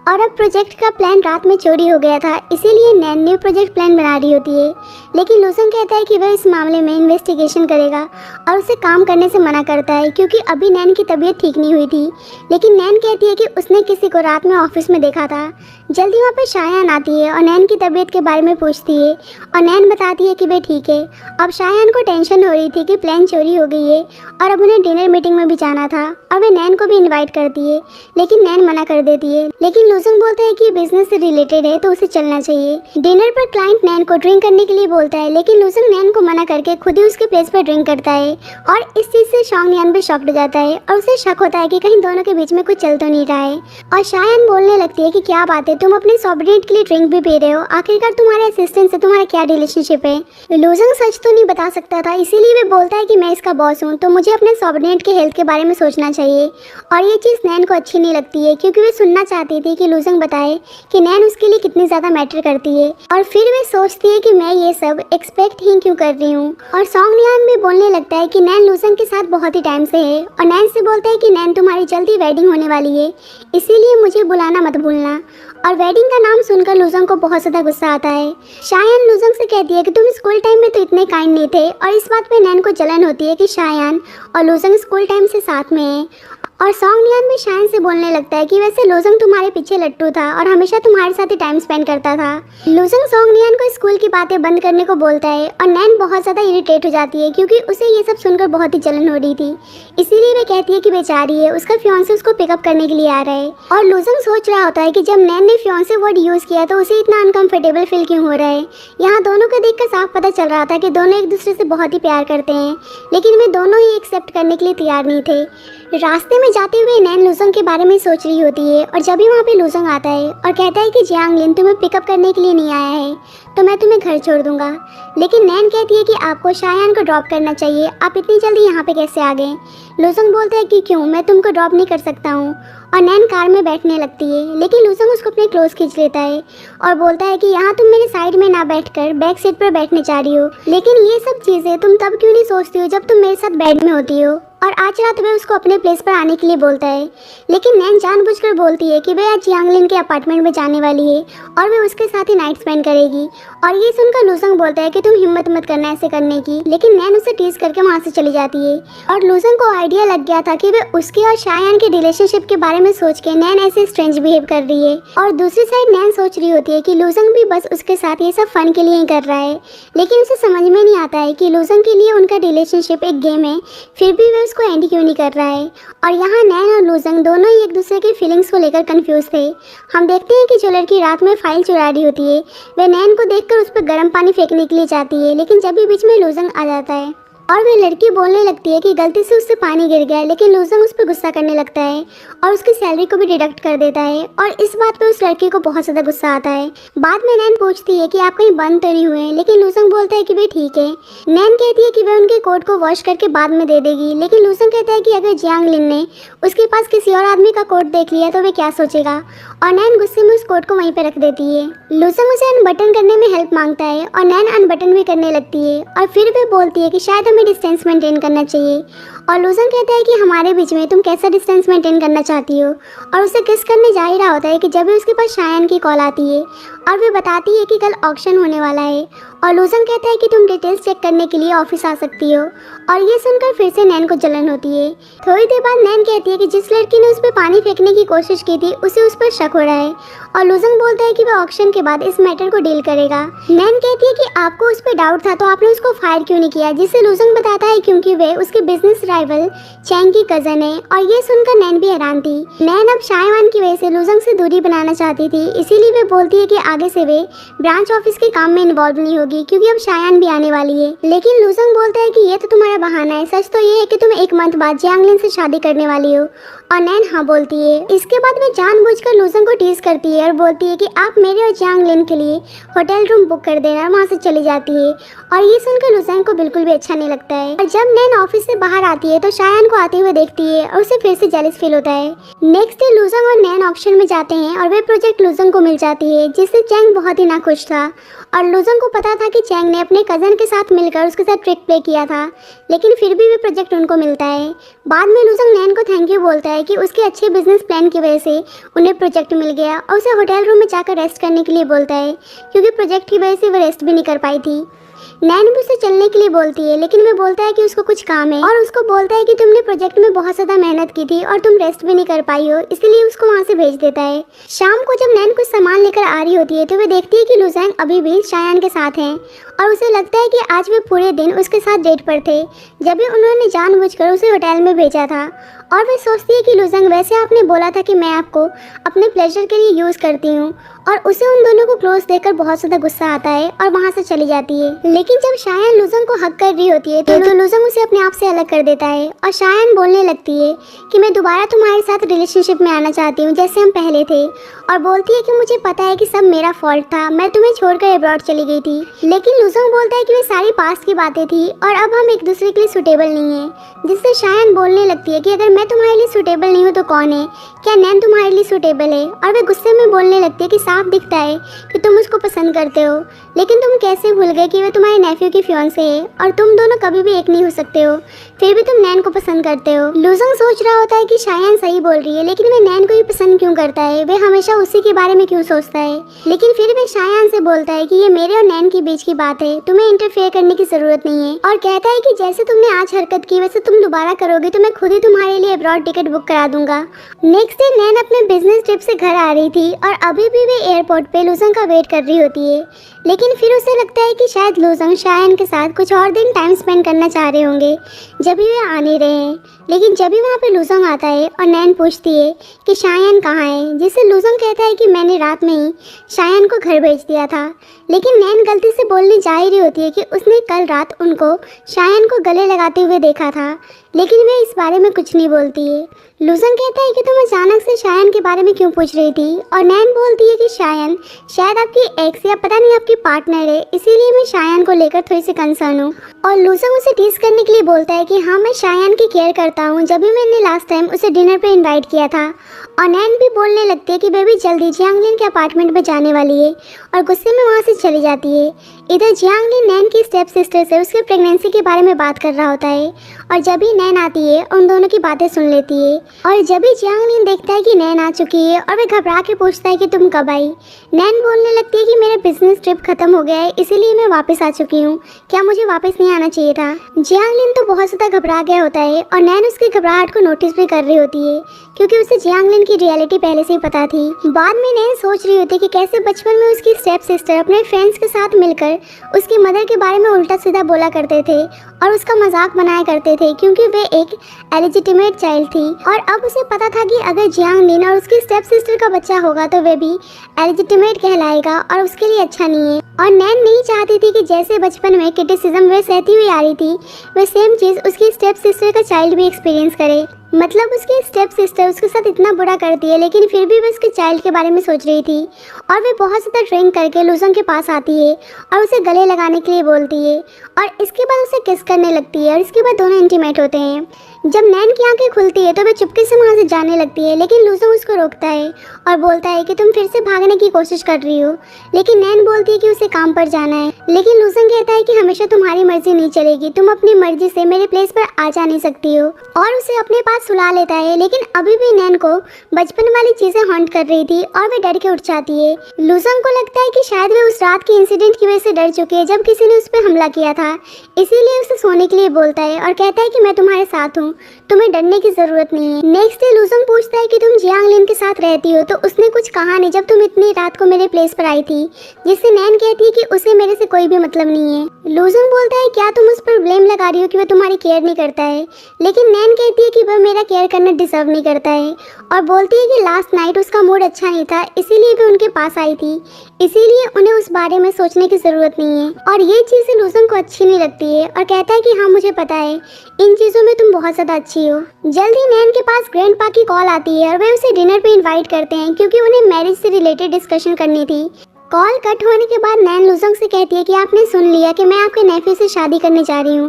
और अब प्रोजेक्ट का प्लान रात में चोरी हो गया था, इसीलिए नैन न्यू प्रोजेक्ट प्लान बना रही होती है। लेकिन लूजंग कहता है कि वह इस मामले में इन्वेस्टिगेशन करेगा और उसे काम करने से मना करता है क्योंकि अभी नैन की तबीयत ठीक नहीं हुई थी। लेकिन नैन कहती है कि उसने किसी को रात में ऑफिस में देखा था। जल्दी वहाँ पर शायान आती है और नैन की तबीयत के बारे में पूछती है और नैन बताती है कि वह ठीक है। अब शायान को टेंशन हो रही थी कि प्लान चोरी हो गई है और अब उन्हें डिनर मीटिंग में भी जाना था और वे नैन को भी इनवाइट करती है, लेकिन नैन मना कर देती है। लेकिन लूजंग बोलता है कि बिजनेस से रिलेटेड है तो उसे चलना चाहिए। डिनर पर क्लाइंट नैन को ड्रिंक करने के लिए बोलता है, लेकिन लूजंग नैन को मना करके खुद ही उसके प्लेस पर ड्रिंक करता है और इस चीज़ से शॉन्गलिन भी शॉक्ड हो जाता है और उसे शक होता है कि कहीं दोनों के बीच में कुछ चल तो नहीं रहा है। और शायान बोलने लगती है कि क्या बात है, तुम अपने सबऑर्डिनेट के लिए ड्रिंक भी पी रहे हो, आखिरकार तुम्हारे असिस्टेंट से तुम्हारा क्या रिलेशनशिप है। लूजंग सच तो नहीं बता सकता था, इसीलिए वे बोलता है कि मैं इसका बॉस हूँ तो मुझे अपने सबऑर्डिनेट के हेल्थ के बारे में सोचना चाहिए। और ये चीज़ नैन को अच्छी नहीं लगती है क्योंकि वे सुनना चाहती थी कि लूजंग बताए कि नैन उसके लिए कितनी ज़्यादा मैटर करती है। और फिर वे सोचती है कि मैं ये सब एक्सपेक्ट ही क्यों कर रही हूँ। और सॉन्गलिन भी बोलने लगता है कि नैन लूजंग के साथ बहुत ही टाइम से है और नैन से बोलता है कि नैन तुम्हारी जल्दी वेडिंग होने वाली है, इसीलिए मुझे बुलाना मत भूलना। और वेडिंग का नाम सुनकर लूजंग को बहुत ज़्यादा गुस्सा आता है। शायान लूजंग से कहती है कि तुम स्कूल टाइम में तो इतने काइंड नहीं थे। और इस बात पे नैन को जलन होती है कि शायान और लूजंग स्कूल टाइम से साथ में है। और सॉन्गलिन भी शायान से बोलने लगता है कि वैसे लूजंग तुम्हारे पीछे लट्टू था और हमेशा तुम्हारे साथ ही टाइम स्पेंड करता था। लूजंग सॉन्गलिन को स्कूल की बातें बंद करने को बोलता है और नैन बहुत ज़्यादा इरिटेट हो जाती है क्योंकि उसे ये सब सुनकर बहुत ही जलन हो रही थी। इसीलिए वे कहती है कि बेचारी है, उसका फियांसे उसको पिकअप करने के लिए आ रहा है। और लूजंग सोच रहा होता है कि जब नैन ने फियांसे वर्ड यूज़ किया तो उसे इतना अनकंफर्टेबल फील क्यों हो रहा है। यहाँ दोनों को देखकर साफ पता चल रहा था कि दोनों एक दूसरे से बहुत ही प्यार करते हैं, लेकिन वे दोनों ही एक्सेप्ट करने के लिए तैयार नहीं थे। रास्ते में जाते हुए नैन लूजंग के बारे में सोच रही होती है और जब भी वहाँ पे लूजंग आता है और कहता है कि जियांगलिन तुम्हें पिकअप करने के लिए नहीं आया है तो मैं तुम्हें घर छोड़ दूंगा। लेकिन नैन कहती है कि आपको शायान को ड्रॉप करना चाहिए, आप इतनी जल्दी यहाँ पे कैसे आ गए। लूजंग बोलता है कि क्यों, मैं तुमको ड्रॉप नहीं कर सकता हूँ। और नैन कार में बैठने लगती है, लेकिन लूजंग उसको अपने क्लोज खींच लेता है और बोलता है कि यहाँ तुम मेरे साइड में ना बैठकर बैक सीट पर बैठने जा रही हो। लेकिन ये सब चीज़ें तुम तब क्यों नहीं सोचती हो जब तुम मेरे साथ बेड में होती हो। और आज रात वह उसको अपने प्लेस पर आने के लिए बोलता है, लेकिन नैन जानबूझकर बोलती है कि वह आज जियांगलिन के अपार्टमेंट में जाने वाली है और वह उसके साथ ही नाइट स्पेंड करेगी। और ये सुनकर लूजंग बोलता है कि तुम हिम्मत मत करना ऐसे करने की, लेकिन नैन उसे टीज करके वहाँ से चली जाती है। और लूजंग को आइडिया लग गया था कि वह उसके और शायान के रिलेशनशिप के बारे में सोच के नैन ऐसे स्ट्रेंज बिहेव कर रही है। और दूसरी साइड नैन सोच रही होती है कि लूजंग भी बस उसके साथ ये सब फन के लिए ही कर रहा है, लेकिन उसे समझ में नहीं आता है कि लूजंग के लिए उनका रिलेशनशिप एक गेम है, फिर भी वह उसको एंड क्यों नहीं कर रहा है। और यहाँ नैन और लूजंग दोनों ही एक दूसरे की फीलिंग्स को लेकर कंफ्यूज थे। हम देखते हैं कि जो लड़की रात में फाइल चुरा रही होती है वह नैन को देखकर उस पर गर्म पानी फेंकने के लिए जाती है, लेकिन जब भी बीच में लूजंग आ जाता है और वह लड़की बोलने लगती है कि गलती से उससे पानी गिर गया है, लेकिन लूजंग उस पर गुस्सा करने लगता है और उसकी सैलरी को भी डिडक्ट कर देता है। और इस बात पे उस लड़की को बहुत ज़्यादा गुस्सा आता है। बाद में नैन पूछती है कि आप कहीं बंद तो नहीं हुए, लेकिन लूजंग बोलता है कि वे ठीक है। नैन कहती है कि वह उनके कोट को वॉश करके बाद में दे देगी, लेकिन लूजंग कहता है कि अगर जियांगलिन ने उसके पास किसी और आदमी का कोट देख लिया तो वे क्या सोचेगा। और नैन गुस्से में उस कोट को वहीं पर रख देती है। लूजंग उसे अनबटन करने में हेल्प मांगता है और नैन अनबटन भी करने लगती है और फिर वे बोलती है कि शायद हमें डिस्टेंस मेंटेन करना चाहिए। और लूजंग कहता है कि हमारे बीच में तुम कैसा डिस्टेंस मेंटेन करना चाहती हो। और उसे किस करने जा ही रहा होता है कि जब भी उसके पास शायान की कॉल आती है और वे बताती है कि कल ऑक्शन होने वाला है। और लूजंग कहता है कि तुम डिटेल्स चेक करने के लिए ऑफिस आ सकती हो। और ये सुनकर फिर से नैन को जलन होती है। थोड़ी देर बाद नैन कहती है कि जिस लड़की ने उस पर पानी फेंकने की कोशिश की थी उसे उस पर शक हो रहा है। और लूजंग बोलता है कि वह ऑक्शन के बाद इस मैटर को डील करेगा। नैन कहती है कि आपको उस पर डाउट था तो आपने उसको फायर क्यों नहीं किया, जिससे लूजंग बताता है क्योंकि वे उसके बिजनेस राइवल चैंग की कजन है। और ये सुनकर नैन भी हैरान थी। नैन अब शायान की वजह से लूजंग से दूरी बनाना चाहती थी, इसीलिए वे बोलती है कि आगे से वे ब्रांच ऑफिस के काम में इन्वॉल्व नहीं होगी क्योंकि अब शायान भी आने वाली है। लेकिन लूजंग बोलता है कि ये तो तुम्हारा बहाना है, सच तो ये है कि तुम एक मंथ बाद जियांगलिन से शादी करने वाली हो। और नैन हाँ बोलती है। इसके बाद वे जानबूझकर लूजंग को टीज करती है और बोलती है कि आप मेरे और जियांगलिन के लिए होटल रूम बुक कर देना, वहाँ से चली जाती है। और ये सुनकर लूजंग को बिल्कुल भी अच्छा नहीं लगता है। और जब नैन ऑफिस से बाहर आती है तो शायान को आते हुए देखती है और उसे फिर से जेलस फील होता है। नेक्स्ट डे लूजंग और नैन ऑक्शन में जाते हैं और वे प्रोजेक्ट लूजंग को मिल जाती है, जिससे जिससे चैंग बहुत ही नाखुश था और लुजंग को पता था कि चैंग ने अपने कज़न के साथ मिलकर उसके साथ ट्रिक प्ले किया था, लेकिन फिर भी वे प्रोजेक्ट उनको मिलता है। बाद में लुजंग नैन को थैंक यू बोलता है कि उसके अच्छे बिजनेस प्लान की वजह से उन्हें प्रोजेक्ट मिल गया और उसे होटल रूम में जाकर रेस्ट करने के लिए बोलता है, क्योंकि प्रोजेक्ट की वजह से वो रेस्ट भी नहीं कर पाई थी। नैन भी उसे चलने के लिए बोलती है, लेकिन वह बोलता है कि उसको कुछ काम है और उसको बोलता है कि तुमने प्रोजेक्ट में बहुत ज़्यादा मेहनत की थी और तुम रेस्ट भी नहीं कर पाई हो, इसलिए उसको वहाँ से भेज देता है। शाम को जब नैन कुछ सामान लेकर आ रही होती है तो वह देखती है कि लुजैंग अभी भी शायान के साथ हैं और उसे लगता है कि आज वे पूरे दिन उसके साथ डेट पर थे, जब भी उन्होंने जानबूझकर उसे होटल में भेजा था। और वह सोचती है कि लुजैंग, वैसे आपने बोला था कि मैं आपको अपने प्लेजर के लिए यूज़ करती हूँ, और उसे उन दोनों को क्लोज देखकर बहुत ज़्यादा गुस्सा आता है और वहाँ से चली जाती है। लेकिन जब शायान लुजैंग को हक कर रही होती है तो लुजैंग उसे अपने आप से अलग कर देता है और शायान बोलने लगती है कि मैं दोबारा तुम्हारे साथ रिलेशनशिप में आना चाहती हूँ जैसे हम पहले थे, और बोलती है कि मुझे पता है कि सब मेरा फॉल्ट था, मैं तुम्हें छोड़कर अब्रॉड चली गई थी। लेकिन लुजैंग बोलता है कि वे सारी पास्ट की बातें थी और अब हम एक दूसरे के लिए सुटेबल नहीं है, जिससे शायान बोलने लगती है कि अगर मैं तुम्हारे लिए सुटेबल नहीं हूँ तो कौन है, क्या नैन तुम्हारे लिए सुटेबल है? और वे गुस्से में बोलने लगती है कि साफ दिखता है कि तुम उसको पसंद करते हो, लेकिन तुम कैसे भूल गए कि वे तुम्हारे नेफ्यू की फियांसे है और तुम दोनों कभी भी एक नहीं हो सकते हो, फिर भी तुम नैन को पसंद करते हो। लुजैंग सोच रहा होता है कि शायान सही बोल रही है, लेकिन वे नैन को ही पसंद क्यों करता है, वे हमेशा उसी के बारे में क्यों सोचता है। लेकिन फिर वे शायान से बोलता है कि ये मेरे और नैन के बीच की बात है, तुम्हें इंटरफेयर करने की जरूरत नहीं है, और कहता है कि जैसे तुमने आज हरकत की वैसे तुम दोबारा करोगे तो मैं खुद ही तुम्हारे लिए अब्रॉड टिकट बुक करा दूंगा। नेक्स्ट डे नैन अपने बिजनेस ट्रिप से घर आ रही थी और अभी भी वे एयरपोर्ट पे लुजैंग का वेट कर रही होती है, लेकिन फिर उसे लगता है कि शायद लुजैंग शायान के साथ कुछ और दिन टाइम स्पेंड करना चाह रहे होंगे जब भी वे आ नहीं रहे हैं। लेकिन जब भी वहाँ पे लुजैंग आता है और नैन पूछती है कि शायान कहाँ है, जिससे लुजैंग कहता है कि मैंने रात में ही शायान को घर भेज दिया था। लेकिन नैन गलती से बोलने जा ही रही होती है कि उसने कल रात उनको शायान को गले लगाते हुए देखा था, लेकिन वे इस बारे में कुछ नहीं बोलती है। लुजैंग कहता है कि तुम अचानक से शायान के बारे में क्यों पूछ रही थी, और नैन बोलती है कि शायान शायद आपकी एक्स या पता नहीं आपकी पार्टनर है, इसीलिए मैं शायान को लेकर थोड़ी सी कंसर्न हूँ। और लुजैंग उसे टीज करने के लिए बोलता है कि हाँ, मैं शायान की केयर करता हूँ, जब भी मैंने लास्ट टाइम उसे डिनर पे इनवाइट किया था। और नैन भी बोलने लगती है कि बेबी जल्दी जियांगलिन के अपार्टमेंट में जाने वाली है, और गुस्से में वहाँ से चली जाती है। इधर जियांगलिन नैन की स्टेप सिस्टर से उसके प्रेगनेंसी के बारे में बात कर रहा होता है, और जब भी नैन आती है उन दोनों की बातें सुन लेती है। और जब भी जियांगलिन देखता है कि नैन आ चुकी है और वे घबरा के पूछता है कि तुम कब आई, नैन बोलने लगती है कि मेरा बिजनेस ट्रिप खत्म हो गया है, इसीलिए मैं वापस आ चुकी हूँ, क्या मुझे वापस नहीं आना चाहिए था। जियांगलिन तो बहुत ज़्यादा घबरा गया होता है और नैन उसकी घबराहट को नोटिस भी कर रही होती है, क्योंकि उसे जियांगलिन की रियलिटी पहले से ही पता थी। बाद में नैन सोच रही होती है कि कैसे बचपन में उसकी स्टेप सिस्टर अपने फ्रेंड्स के साथ मिलकर उसकी मदर के बारे में उल्टा सीधा बोला करते थे और उसका मजाक बनाया करते थे, क्योंकि वे एक एलिजिटिमेट चाइल्ड थी। और अब उसे पता था कि अगर जियांगलिन और उसकी स्टेप सिस्टर का बच्चा होगा तो वे भी एलिजिटिमेट कहलाएगा और उसके लिए अच्छा नहीं है। और नैन नहीं चाहती थी कि जैसे बचपन में क्रिटिसिज्म वे सहती हुई आ रही थी, वे सेम चीज़ उसकी स्टेप सिस्टर का चाइल्ड भी एक्सपीरियंस करे। मतलब उसकी स्टेप सिस्टर उसके साथ इतना बुरा करती है, लेकिन फिर भी वो उसके चाइल्ड के बारे में सोच रही थी। और वे बहुत ज़्यादा ड्रिंक करके लुजैंग के पास आती है और उसे गले लगाने के लिए बोलती है, और इसके बाद उसे किस करने लगती है, और इसके बाद दोनों इंटीमेट होते हैं। जब नैन की आंखें खुलती है तो वह चुपके से वहाँ से जाने लगती है, लेकिन लुजैंग उसको रोकता है और बोलता है कि तुम फिर से भागने की कोशिश कर रही हो। लेकिन नैन बोलती है कि उसे काम पर जाना है, लेकिन लुजैंग कहता है कि हमेशा तुम्हारी मर्जी नहीं चलेगी, तुम अपनी मर्जी से मेरे प्लेस पर आ जा नहीं सकती हो, और उसे अपने पास सुला लेता है। लेकिन अभी भी नैन को बचपन वाली चीजें हॉन्ट कर रही थी और वे डर के उठ जाती है। लुजैंग को लगता है कि शायद वे उस रात के इंसिडेंट की वजह से डर चुकी है जब किसी ने उस पर हमला किया था, इसीलिए उसे सोने के लिए बोलता है और कहता है कि मैं तुम्हारे साथ हूँ, तुम्हें डरने की जरूरत नहीं है। नेक्स्ट डे लुजैंग पूछता है कि तुम जियांगलिन के साथ रहती हो, तो उसने कुछ कहा नहीं जब तुम इतनी रात को मेरे प्लेस पर आई थी, जिससे नैन कहती है कि उसे मेरे से कोई भी मतलब नहीं है। लुजैंग बोलता है क्या तुम उस पर ब्लेम लगा रही हो कि वह तुम्हारी केयर नहीं करता है, लेकिन नैन कहती है कि वह मेरा केयर करना डिजर्व नहीं करता है, और बोलती है कि लास्ट नाइट उसका मूड अच्छा नहीं था, इसीलिए वे उनके पास आई थी, इसीलिए उन्हें उस बारे में सोचने की जरूरत नहीं है। और ये चीज़ें लुजैंग को अच्छी नहीं लगती है और कहता है कि हाँ मुझे पता है, इन चीज़ों में तुम बहुत ज़्यादा अच्छी हो। जल्द ही नैन के पास ग्रैंडपा की कॉल आती है और वे उसे डिनर पे इनवाइट करते हैं, क्योंकि उन्हें मैरिज से रिलेटेड डिस्कशन करनी थी। कॉल कट होने के बाद नैन लुजंग से कहती है कि आपने सुन लिया कि मैं आपके नेफ्यू से शादी करने जा रही हूँ,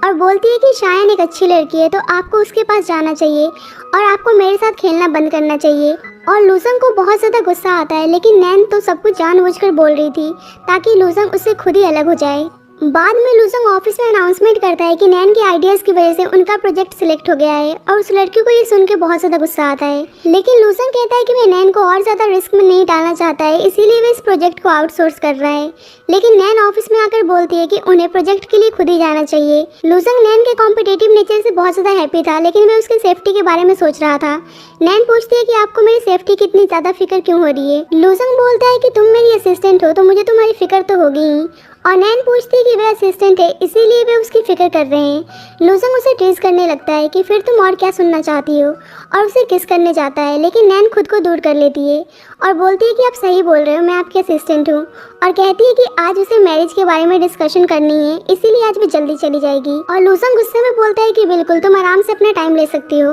और बोलती है कि शायन एक अच्छी लड़की है तो आपको उसके पास जाना चाहिए और आपको मेरे साथ खेलना बंद करना चाहिए। और लुजंग को बहुत ज़्यादा गुस्सा आता है, लेकिन नैन तो सब कुछ जानबूझकर बोल रही थी ताकि लुजंग उससे खुद ही अलग हो जाए। बाद में लुजंग ऑफिस में अनाउंसमेंट करता है कि नैन के आइडियाज़ की वजह से उनका प्रोजेक्ट सिलेक्ट हो गया है, और उस लड़की को ये सुन के बहुत ज़्यादा गुस्सा आता है। लेकिन लुजंग कहता है कि वह नैन को और ज़्यादा रिस्क में नहीं डालना चाहता है, इसीलिए वह इस प्रोजेक्ट को आउटसोर्स कर रहा है। लेकिन नैन ऑफिस में आकर बोलती है कि उन्हें प्रोजेक्ट के लिए खुद ही जाना चाहिए। लुजंग नैन के कॉम्पिटिटिव नेचर से बहुत ज़्यादा हैप्पी था, लेकिन वह उसके सेफ्टी के बारे में सोच रहा था। नैन पूछती है कि आपको मेरी सेफ्टी की इतनी ज़्यादा फिक्र क्यों हो रही है। लुजंग बोलता है कि तुम मेरी असिस्टेंट हो तो मुझे तुम्हारी फिक्र तो होगी ही, और नैन पूछती है कि वह असिस्टेंट है इसीलिए वे उसकी फिक्र कर रहे हैं। लुजंग उसे टीज करने लगता है कि फिर तुम और क्या सुनना चाहती हो, और उसे किस करने जाता है, लेकिन नैन खुद को दूर कर लेती है और बोलती है कि आप सही बोल रहे हो, मैं आपकी असिस्टेंट हूँ, और कहती है कि आज उसे मैरिज के बारे में डिस्कशन करनी है इसीलिए आज भी जल्दी चली जाएगी। और लुजंग गुस्से में बोलता है कि बिल्कुल तुम आराम से अपना टाइम ले सकती हो,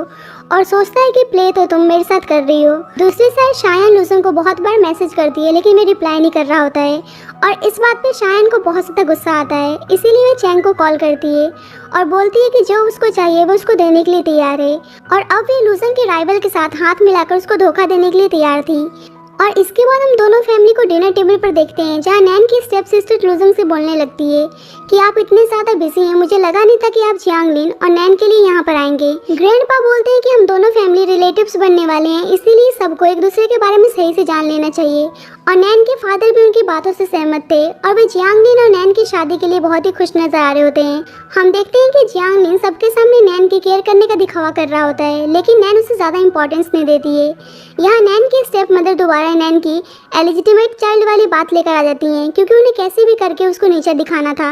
और सोचता है कि प्ले तो तुम मेरे साथ कर रही हो। दूसरी साइड शायन लुजंग को बहुत बार मैसेज करती है, लेकिन वे रिप्लाई नहीं कर रहा होता है, और इस बात पे शायन को बहुत ज़्यादा गुस्सा आता है। इसीलिए वह चैंग को कॉल करती है और बोलती है कि जो उसको चाहिए वो उसको देने के लिए तैयार है, और अब वे लुजंग के राइवल के साथ हाथ मिलाकर उसको धोखा देने के लिए तैयार थी। और इसके बाद हम दोनों फैमिली को डिनर टेबल पर देखते हैं, जहाँ नैन की स्टेप सिस्टर लुजंग से बोलने लगती है कि आप इतने ज़्यादा बिजी हैं, मुझे लगा नहीं था कि आप जियांगलिन और नैन के लिए यहाँ पर आएंगे। ग्रैंडपा बोलते हैं कि हम दोनों फैमिली रिलेटिव्स बनने वाले हैं, इसीलिए सबको एक दूसरे के बारे में सही से जान लेना चाहिए। और नैन के फादर भी उनकी बातों से सहमत थे, और वे जियांगलिन और नैन की शादी के लिए बहुत ही खुश नजर आ रहे होते हैं। हम देखते हैं कि जियांगलिन सबके सामने नैन की केयर करने का दिखावा कर रहा होता है, लेकिन नैन उसे ज़्यादा इंपॉर्टेंस नहीं देती है। यहाँ नैन की स्टेप मदर दोबारा नैन की एलिजिटिमेट चाइल्ड वाली बात लेकर आ जाती हैं, क्योंकि उन्हें कैसे भी करके उसको नीचा दिखाना था,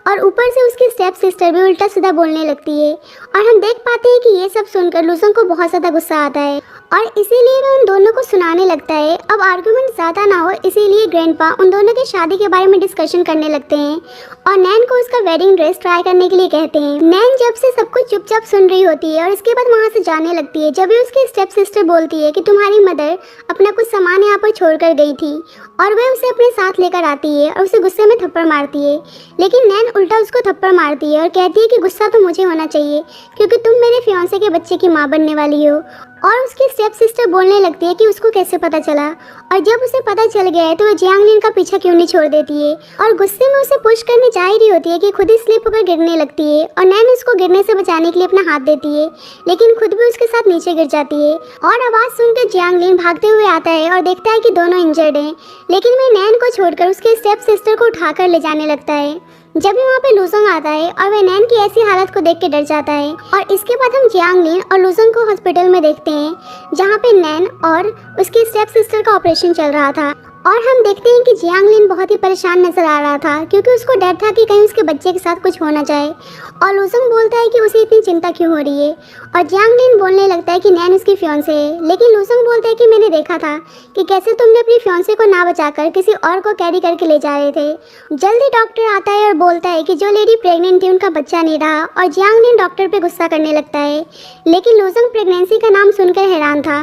और ऊपर से उसकी स्टेप सिस्टर भी उल्टा सीधा बोलने लगती है। और हम देख पाते हैं कि ये सब सुनकर लुजंग को बहुत ज़्यादा गुस्सा आता है, और इसीलिए वह उन दोनों को सुनाने लगता है। अब आर्गुमेंट ज़्यादा ना हो इसीलिए ग्रैंडपा उन दोनों की शादी के बारे में डिस्कशन करने लगते हैं, और नैन को उसका वेडिंग ड्रेस ट्राई करने के लिए कहते हैं। नैन जब से सब कुछ चुपचाप सुन रही होती है, और इसके बाद वहाँ से जाने लगती है, जब भी उसकी स्टेप सिस्टर बोलती है कि तुम्हारी मदर अपना कुछ सामान यहाँ पर छोड़ कर गई थी, और वह उसे अपने साथ लेकर आती है और उसे गुस्से में थप्पड़ मारती है। लेकिन नैन उल्टा उसको थप्पड़ मारती है और कहती है कि गुस्सा तो मुझे होना चाहिए क्योंकि तुम मेरे फियांसे के बच्चे की माँ बनने वाली हो। और उसकी स्टेप सिस्टर बोलने लगती है कि उसको कैसे पता चला, और जब उसे पता चल गया है तो वह जियांगलिन का पीछा क्यों नहीं छोड़ देती है, और गुस्से में उसे पुश करने जा ही रही होती है कि खुद ही स्लिप होकर गिरने लगती है, और नैन उसको गिरने से बचाने के लिए अपना हाथ देती है, लेकिन खुद भी उसके साथ नीचे गिर जाती है। और आवाज़ सुनकर जियांगलिन भागते हुए आता है और देखता है कि दोनों इंजर्ड हैं, लेकिन वह नैन को छोड़कर उसके स्टेप सिस्टर को उठाकर ले जाने लगता है। जब भी वहाँ पे लुजंग आता है और वह नैन की ऐसी हालत को देख के डर जाता है, और इसके बाद हम जियांगलिन और लुजंग को हॉस्पिटल में देखते हैं, जहाँ पे नैन और उसकी स्टेप सिस्टर का ऑपरेशन चल रहा था। और हम देखते हैं कि जियांगलिन बहुत ही परेशान नजर आ रहा था, क्योंकि उसको डर था कि कहीं उसके बच्चे के साथ कुछ हो ना जाए। और लुजंग बोलता है कि उसे इतनी चिंता क्यों हो रही है, और जियांगलिन बोलने लगता है कि नैन उसकी फियांसे है। लेकिन लुजंग बोलता है कि मैंने देखा था कि कैसे तुमने अपनी फियांसे को ना बचाकर किसी और को कैरी करके ले जा रहे थे। जल्दी डॉक्टर आता है और बोलता है कि जो लेडी प्रेग्नेंट थी उनका बच्चा नहीं रहा, और जियांगलिन डॉक्टर पे गुस्सा करने लगता है। लेकिन लुजंग प्रेगनेंसी का नाम सुनकर हैरान था।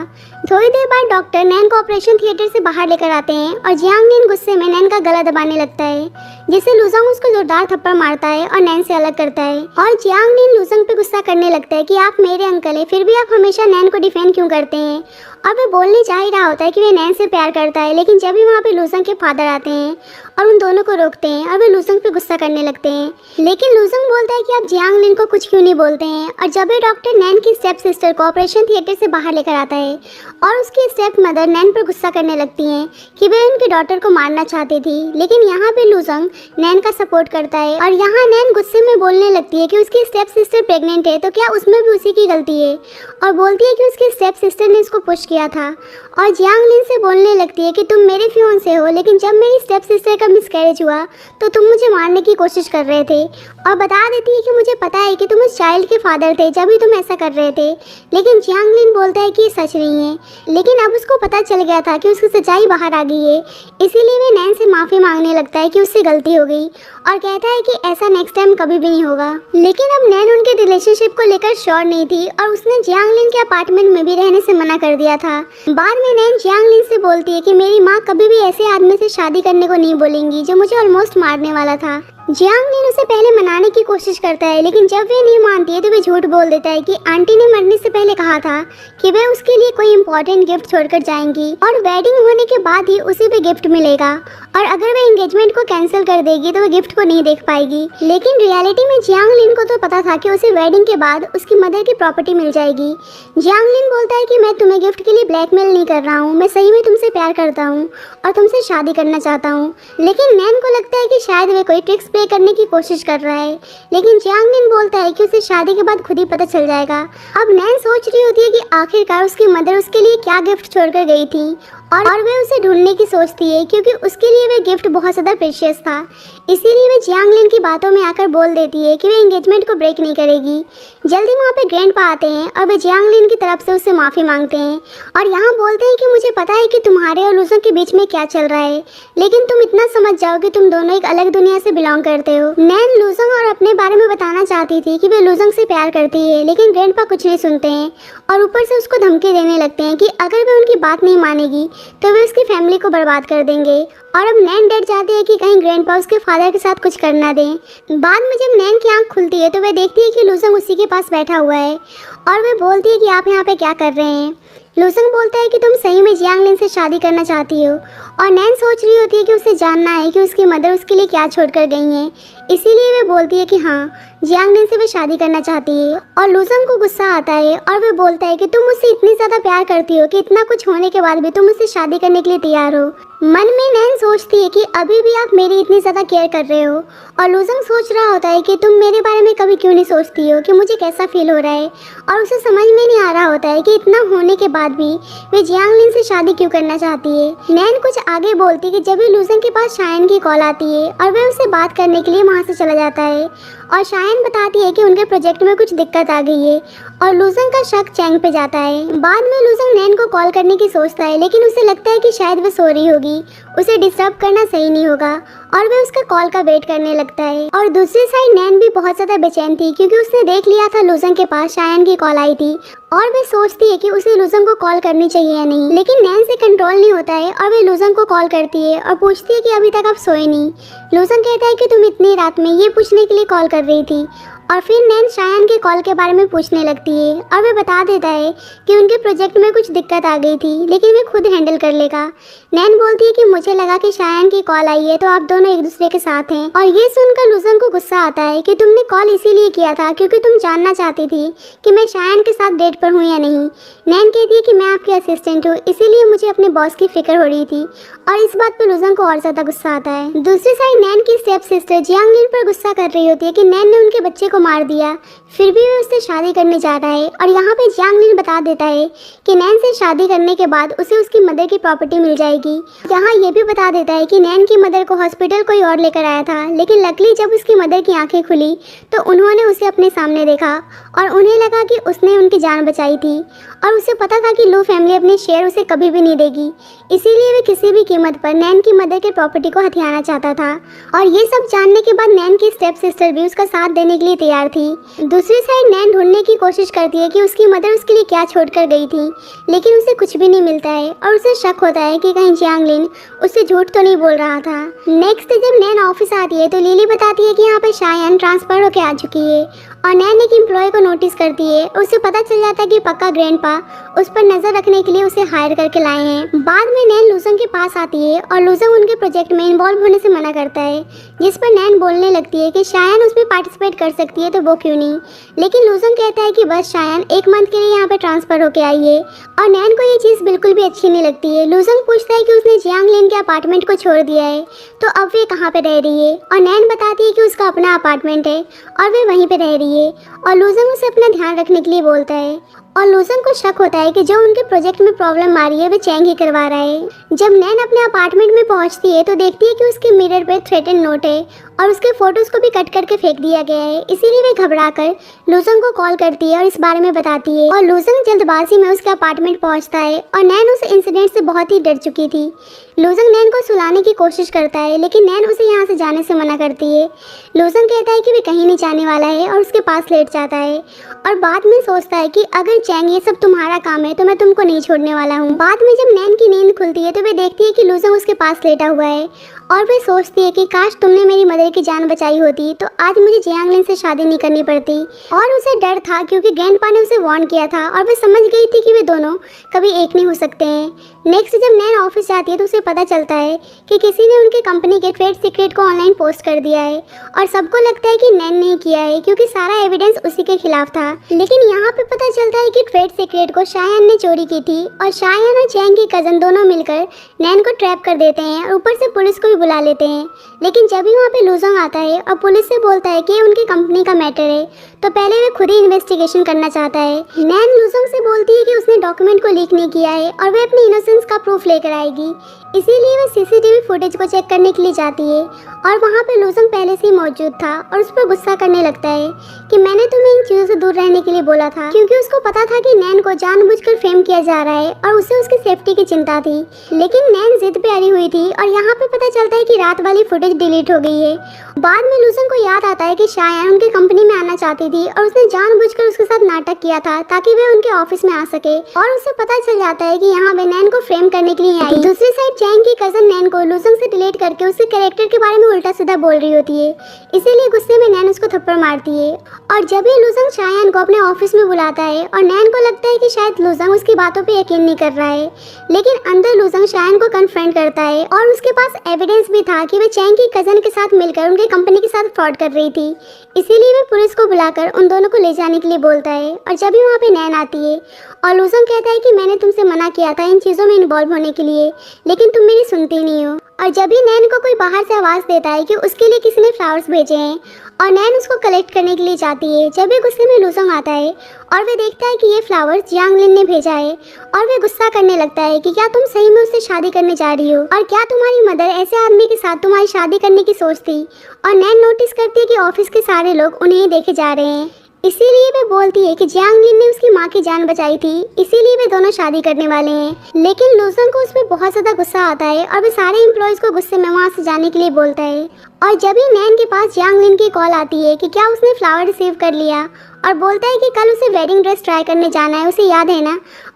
थोड़ी देर बाद डॉक्टर नैन को ऑपरेशन थिएटर से बाहर लेकर आते हैं, और जियांगलिन गुस्से में नैन का गला दबाने लगता है, जिससे लुजंग उसको जोरदार थप्पड़ मारता है और नैन से अलग करता है। और जियांगलिन लुजंग पे गुस्सा करने लगता है कि आप मेरे अंकल हैं, फिर भी आप हमेशा नैन को डिफेंड क्यों करते हैं। और वह बोलने जा ही रहा होता है कि वह नैन से प्यार करता है, लेकिन जब भी वहाँ पे लुजंग के फादर आते हैं और उन दोनों को रोकते हैं, और वे लुजंग पे गुस्सा करने लगते हैं। लेकिन लुजंग बोलता है कि आप जियांगलिन को कुछ क्यों नहीं बोलते हैं। और जब भी डॉक्टर नैन की स्टेप सिस्टर को ऑपरेशन थिएटर से बाहर लेकर आता है, और उसकी स्टेप मदर नैन पर गुस्सा करने लगती हैं कि वे उनकी डॉटर को मारना चाहती थी, लेकिन यहाँ पे लुजंग नैन का सपोर्ट करता है। और यहाँ नैन गुस्से में बोलने लगती है कि उसकी स्टेप सिस्टर प्रेग्नेंट है तो क्या उसमें भी उसी की गलती है, और बोलती है कि उसकी स्टेप सिस्टर ने उसको पुश किया था। और जियांगलिन से बोलने लगती है कि तुम मेरे फियांसे हो, लेकिन जब मेरी स्टेप सिस्टर का मिसकैरेज हुआ तो तुम मुझे मारने की कोशिश कर रहे थे। और बता देती है कि मुझे पता है कि तुम उस चाइल्ड के फादर थे जब भी तुम ऐसा कर रहे थे। लेकिन जियांगलिन बोलता है कि ये सच नहीं है, लेकिन अब उसको पता चल गया था कि उसकी सच्चाई बाहर आ गई है, इसीलिए वह नैन से माफ़ी मांगने लगता है कि उससे गलती हो गई, और कहता है कि ऐसा नेक्स्ट टाइम कभी भी नहीं होगा। लेकिन अब नैन उनके रिलेशनशिप को लेकर श्योर नहीं थी, और उसने जियांगलिन के अपार्टमेंट में भी रहने से मना कर दिया था। बाद में नैन जियांगलिन से बोलती है कि मेरी माँ कभी भी ऐसे आदमी से शादी करने को नहीं बोलेंगी जो मुझे ऑलमोस्ट मारने वाला था। जियांगलिन उसे पहले मनाने की कोशिश करता है, लेकिन जब वे नहीं मानती है तो वे झूठ बोल देता है कि आंटी ने मरने से पहले कहा था कि वे उसके लिए कोई इंपॉर्टेंट गिफ्ट छोड़कर जाएंगी और वेडिंग होने के बाद ही उसे भी गिफ्ट मिलेगा, और अगर वे एंगेजमेंट को कैंसिल कर देगी तो वे गिफ्ट को नहीं देख पाएगी। लेकिन रियलिटी में जियांगलिन को तो पता था कि उसे वेडिंग के बाद उसकी मदर की प्रॉपर्टी मिल जाएगी। जियांगलिन बोलता है कि मैं तुम्हें गिफ्ट के लिए ब्लैकमेल नहीं कर रहा हूँ, मैं सही में तुमसे प्यार करता हूँ और तुमसे शादी करना चाहता हूँ। लेकिन नैन को लगता है कि शायद वे कोई ट्रिक्स प्ले करने की कोशिश कर रहा है, लेकिन जियांगलिन बोलता है कि उसे शादी के बाद खुद ही पता चल जाएगा। अब नैन सोच रही होती है कि आखिरकार उसकी मदर उसके लिए क्या गिफ्ट छोड़कर गई थी, और वे उसे ढूंढने की सोचती है क्योंकि उसके लिए वे गिफ्ट बहुत ज़्यादा प्रेशियस था। इसीलिए वे जियांगलिन की बातों में आकर बोल देती है कि वे एंगेजमेंट को ब्रेक नहीं करेगी। जल्दी वहाँ पे ग्रैंडपा आते हैं और वे जियांगलिन की तरफ से उससे माफ़ी मांगते हैं और यहाँ बोलते हैं कि मुझे पता है कि तुम्हारे और लूजोंग के बीच में क्या चल रहा है, लेकिन तुम इतना समझ जाओ कि तुम दोनों एक अलग दुनिया से बिलोंग करते हो। नैन लूजोंग और अपने बारे में बताना चाहती थी कि वे लूजोंग से प्यार करती है, लेकिन ग्रैंडपा कुछ नहीं सुनते हैं और ऊपर से उसको धमकी देने लगते हैं कि अगर वे उनकी बात नहीं मानेगी तो वे उसकी फैमिली को बर्बाद कर देंगे। और अब नैन डर जाती है कि कहीं ग्रैंडपा उसके फादर के साथ कुछ कर ना दें। बाद में जब नैन की आंख खुलती है तो वे देखती है कि लूजोंग उसी के पास बैठा हुआ है और वे बोलती है कि आप यहाँ पे क्या कर रहे हैं। लूजोंग बोलता है कि तुम सही में जियांगलिन से शादी करना चाहती हो, और नैन सोच रही होती है कि उसे जानना है कि उसकी मदर उसके लिए क्या छोड़कर गई हैं, इसीलिए वे बोलती है कि हाँ जियांगलिन से वे शादी करना चाहती है। और लूजोंग को गुस्सा आता है और वे बोलता है कि तुम मुझसे इतनी ज़्यादा प्यार करती हो कि इतना कुछ होने के बाद भी तुम मुझसे शादी करने के लिए तैयार हो। मन में नैन सोचती है कि अभी भी आप मेरी इतनी ज़्यादा केयर कर रहे हो, और लूजोंग सोच रहा होता है कि तुम मेरे बारे में कभी क्यों नहीं सोचती हो कि मुझे कैसा फील हो रहा है, और उसे समझ में नहीं आ रहा होता है कि इतना होने के बाद भी वे जियांगलिन से शादी क्यों करना चाहती है। नैन कुछ आगे बोलती कि जब भी लूजोंग के पास शायन की कॉल आती है और वह उससे बात करने के लिए वहाँ से चला जाता है, और शायन बताती है कि उनके प्रोजेक्ट में कुछ दिक्कत आ गई है, और लूजोंग का शक चैंग पे जाता है। बाद में लूजोंग नैन को कॉल करने की सोचता है, लेकिन उसे लगता है कि शायद वह सो रही होगी, उसे डिस्टर्ब करना सही नहीं होगा, और वह उसका कॉल का वेट करने लगता है। और दूसरी साइड नैन भी बहुत ज़्यादा बेचैन थी क्योंकि उसने देख लिया था लूजोंग के पास शायन की कॉल आई थी, और वे सोचती है कि उसे लूजोंग को कॉल करनी चाहिए या नहीं, लेकिन नैन से कंट्रोल नहीं होता है और वे लूजोंग को कॉल करती है और पूछती है कि अभी तक आप सोए नहीं। लूजोंग कहता है कि तुम इतनी रात में ये पूछने के लिए कॉल कर रही थी, और फिर नैन शायन के कॉल के बारे में पूछने लगती है और वे बता देता है कि उनके प्रोजेक्ट में कुछ दिक्कत आ गई थी, लेकिन वे खुद हैंडल कर लेगा। नैन बोलती है कि मुझे लगा कि शायन की कॉल आई है तो आप दोनों एक दूसरे के साथ हैं, और ये सुनकर लूजोंग को गुस्सा आता है कि तुमने कॉल इसीलिए किया था क्योंकि तुम जानना चाहती थी कि मैं शायन के साथ डेट पर हूँ या नहीं। नैन कहती है कि मैं आपकी असिस्टेंट हूँ, इसीलिए मुझे अपने बॉस की फिक्र हो रही थी, और इस बात पर लूजोंग को और ज़्यादा गुस्सा आता है। दूसरी साइड नैन की स्टेप सिस्टर जियांगलिन पर गुस्सा कर रही होती है कि नैन ने उनके बच्चे को मार दिया, फिर भी वे उससे शादी करने जा रहा है, और यहाँ पे जियांगलिन बता देता है कि नैन से शादी करने के बाद उसे उसकी मदर की प्रॉपर्टी मिल जाएगी। यहाँ ये भी बता देता है कि नैन की मदर को हॉस्पिटल कोई और लेकर आया था, लेकिन लकीली जब उसकी मदर की आंखें खुली तो उन्होंने उसे अपने सामने देखा और उन्हें लगा कि उसने उनकी जान बचाई थी, और उसे पता था कि लू फैमिली अपने शेयर उसे कभी भी नहीं देगी, इसीलिए वे किसी भी कीमत पर नैन की मदर के प्रॉपर्टी को हथियाना चाहता था। और ये सब जानने के बाद नैन की स्टेप सिस्टर भी उसका साथ देने के लिए तैयार थी। दूसरी साइड नैन ढूंढने की कोशिश करती है कि उसकी मदर उसके लिए क्या छोड़कर गई थी, लेकिन उसे कुछ भी नहीं मिलता है और उसे शक होता है कि कहीं जियांगलिन उससे झूठ तो नहीं बोल रहा था। नेक्स्ट जब नैन ऑफिस आती है तो लिली बताती है कि यहाँ पर शायन ट्रांसफर होकर आ चुकी है, और नैन एक एम्प्लॉय को नोटिस करती है। उसे पता चल जाता है कि पक्का ग्रैंडपा उस पर नजर रखने के लिए उसे हायर करके लाए हैं। बाद में नैन लूजोंग के पास आती है और लूजोंग उनके प्रोजेक्ट में इन्वॉल्व होने से मना करता है, जिस पर नैन बोलने लगती है कि शायन उसमें पार्टिसिपेट कर सकती है तो वो क्यों नहीं, लेकिन लूजोंग कहता है कि बस शायन एक मंथ के लिए यहाँ पे ट्रांसफर होके आई है, और नैन को ये चीज़ बिल्कुल भी अच्छी नहीं लगती है। लूजोंग पूछता है कि उसने जियांगलिन के अपार्टमेंट को छोड़ दिया है तो अब वे कहाँ पे रह रही है, और नैन बताती है कि उसका अपना अपार्टमेंट है और वे वहीं पे रह रही है, और लूजोंग उसे अपना ध्यान रखने के लिए बोलता है। और लूजोंग को शक होता है कि जो उनके प्रोजेक्ट में प्रॉब्लम आ रही है वे चैंग ही करवा रहा है। जब नैन अपने अपार्टमेंट में पहुंचती है तो देखती है कि उसके मिरर पे थ्रेटन नोट है और उसके फोटोज को भी कट करके फेंक दिया गया है, इसीलिए वे घबराकर लूजोंग को कॉल करती है और इस बारे में बताती है, और लूजोंग जल्दबाजी में उसके अपार्टमेंट पहुंचता है और नैन उस इंसिडेंट से बहुत ही डर चुकी थी। लूजोंग नैन को सुलाने की कोशिश करता है, लेकिन नैन उसे यहाँ से जाने से मना करती है। लूजोंग कहता है कि वे कहीं नहीं जाने वाला है और उसके पास लेट जाता है, और बाद में सोचता है कि अगर चैंग ये सब तुम्हारा काम है तो मैं तुमको नहीं छोड़ने वाला हूँ। बाद में जब नैन की नींद खुलती है तो वे देखती है कि लुजंग उसके पास लेटा हुआ है और वे सोचती है कि काश तुमने मेरी मदर की जान बचाई होती तो आज मुझे जियांगलिन से शादी नहीं करनी पड़ती। और उसे डर था क्योंकि ग्रैंडपा ने उसे वार्न किया था और वे समझ गई थी कि वे दोनों कभी एक नहीं हो सकते हैं। नेक्स्ट जब नैन ऑफिस जाती है तो उसे पता चलता है कि किसी ने उनके कंपनी के ट्रेड सीक्रेट को ऑनलाइन पोस्ट कर दिया है और सबको लगता है कि नैन ने किया है क्योंकि सारा एविडेंस उसी के खिलाफ था। लेकिन यहाँ पे पता चलता है कि ट्रेड सीक्रेट को शायान ने चोरी की थी और शायान और चैंग की कजन दोनों मिलकर नैन को ट्रैप कर देते हैं और ऊपर से पुलिस को भी बुला लेते हैं। लेकिन जब भी वहाँ पे लुजंग आता है और पुलिस से बोलता है कि ये उनकी कंपनी का मैटर है तो पहले वे खुद ही इन्वेस्टिगेशन करना चाहता है। नैन लुजंग से बोलती है कि उसने डॉक्यूमेंट को लीक नहीं किया है और वे अपनी इनोसेंस का प्रूफ लेकर आएगी, इसीलिए वे सीसीटीवी फुटेज को चेक करने के लिए जाती है और वहाँ पे लुजंग पहले से ही मौजूद था और उस पर गुस्सा करने लगता है कि मैंने तुम्हें इन चीज़ों से दूर रहने के लिए बोला था, क्योंकि उसको पता था कि नैन को जानबूझकर फ्रेम किया जा रहा है और उसे उसकी सेफ्टी की चिंता थी। लेकिन नैन जिद पे अड़ी हुई थी और यहाँ पे पता चलता है कि रात वाली फुटेज डिलीट हो गई है। बाद में लुजंग को याद आता है कि शायान उनकी कंपनी में आना चाहती थी और उसने जानबूझकर उसके साथ नाटक किया था ताकि वे उनके ऑफिस में आ सके और उसे पता चल जाता है कि यहाँ वे नैन को फ्रेम करने के लिए आई। दूसरी साइड चैंग की कजन नैन को लुजंग से डिलीट करके उसके कैरेक्टर के बारे में उल्टा सीधा बोल रही होती है, इसीलिए गुस्से में नैन उसको थप्पड़ मारती है। और जब ये लुजंग शायान को अपने ऑफिस में बुलाता है और नैन को लगता है कि शायद लुजंग उसकी बातों पे यकीन नहीं कर रहा है, लेकिन अंदर लुजंग शायान को कन्फ्रंट करता है और उसके पास एविडेंस भी था कि वे चैंग की कजन के साथ मिलकर उनकी कंपनी के साथ फ्रॉड कर रही थी, इसीलिए वे पुलिस को बुलाकर उन दोनों को ले जाने के लिए बोलता है। और जब भी वहाँ पे नैन आती है और लुजंग कहता है कि मैंने तुमसे मना किया था इन चीज़ों में इन्वॉल्व होने के लिए, लेकिन तुम मेरी सुनती नहीं हो। और जब भी नैन को कोई बाहर से आवाज़ देता है कि उसके लिए किसी ने फ्लावर्स भेजे हैं और नैन उसको कलेक्ट करने के लिए जाती है, जब भी गुस्से में लुजंग आता है और वे देखता है कि ये फ्लावर्स जियांगलिन ने भेजा है और वे गुस्सा करने लगता है कि क्या तुम सही में उससे शादी करने जा रही हो और क्या तुम्हारी मदर ऐसे आदमी के साथ तुम्हारी शादी करने की सोचती। और नैन नोटिस करती है कि ऑफिस के सारे लोग उन्हें ही देखे जा रहे हैं, इसीलिए वे बोलती है कि जियांगलिन ने उसकी माँ की जान बचाई थी, इसीलिए वे दोनों शादी करने वाले हैं। लेकिन लुजंग को उस पर बहुत ज़्यादा गुस्सा आता है और वे सारे एम्प्लॉयज़ को गुस्से में वहाँ से जाने के लिए बोलता है। और जब ही नैन के पास जियांगलिन की कॉल आती है कि क्या उसने फ्लावर रिसीव कर लिया और बोलता है कि कल उसे वेडिंग ड्रेस ट्राई करने जाना है, उसे याद है ना,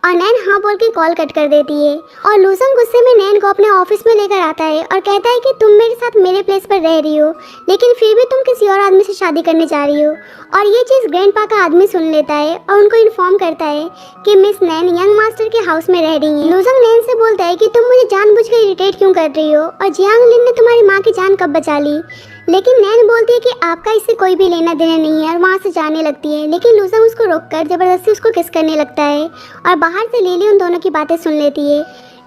और नैन हाँ बोल के कॉल कट कर देती है। और लुजंग गुस्से में नैन को अपने ऑफिस में लेकर आता है और कहता है कि तुम मेरे साथ मेरे प्लेस पर रह रही हो लेकिन फिर भी तुम किसी और आदमी से शादी करने जा रही हो। और ये चीज़ ग्रैंडपा का आदमी सुन लेता है और उनको इन्फॉर्म करता है कि मिस नैन यंग मास्टर के हाउस में रह रही है। लुजंग नैन से बोलता है कि तुम मुझे जानबूझकर इरिटेट क्यों कर रही हो और जियांगलिन ने तुम्हारी माँ की जान कब बचा ली। लेकिन नैन बोलती है कि आपका इससे कोई भी लेना देना नहीं है और वहाँ से जाने लगती है। लेकिन लुजंग उसको रोककर ज़बरदस्ती उसको किस करने लगता है और बाहर से लिली उन दोनों की बातें सुन लेती है।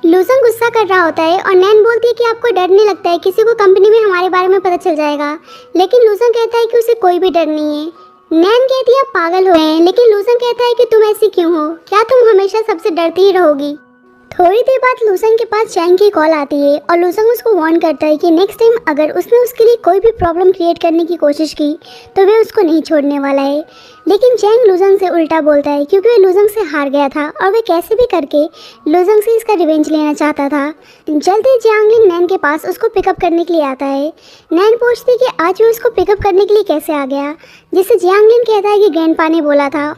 लुजंग गुस्सा कर रहा होता है और नैन बोलती है कि आपको डर नहीं लगता है, किसी को कंपनी में हमारे बारे में पता चल जाएगा। लेकिन लुजंग कहता है कि उसे कोई भी डर नहीं है। नैन कहती है आप पागल हो गए हैं, लेकिन लुजंग कहता है कि तुम ऐसी क्यों हो, क्या तुम हमेशा सबसे डरती ही रहोगी। थोड़ी देर बाद लुजंग के पास चैंग की कॉल आती है और लुजंग उसको वार्न करता है कि नेक्स्ट टाइम अगर उसने उसके लिए कोई भी प्रॉब्लम क्रिएट करने की कोशिश की तो वे उसको नहीं छोड़ने वाला है। लेकिन चैंग लुजंग से उल्टा बोलता है क्योंकि वे लुजंग से हार गया था और वे कैसे भी करके लुजंग से इसका रिवेंज लेना चाहता था। जल्द ही जियांगलिन नैन के पास उसको पिकअप करने के लिए आता है। नैन पूछती है कि आज वो उसको पिकअप करने के लिए कैसे आ गया, जिससे जियांगलिन कहता है कि ग्रैंडपा ने बोला था।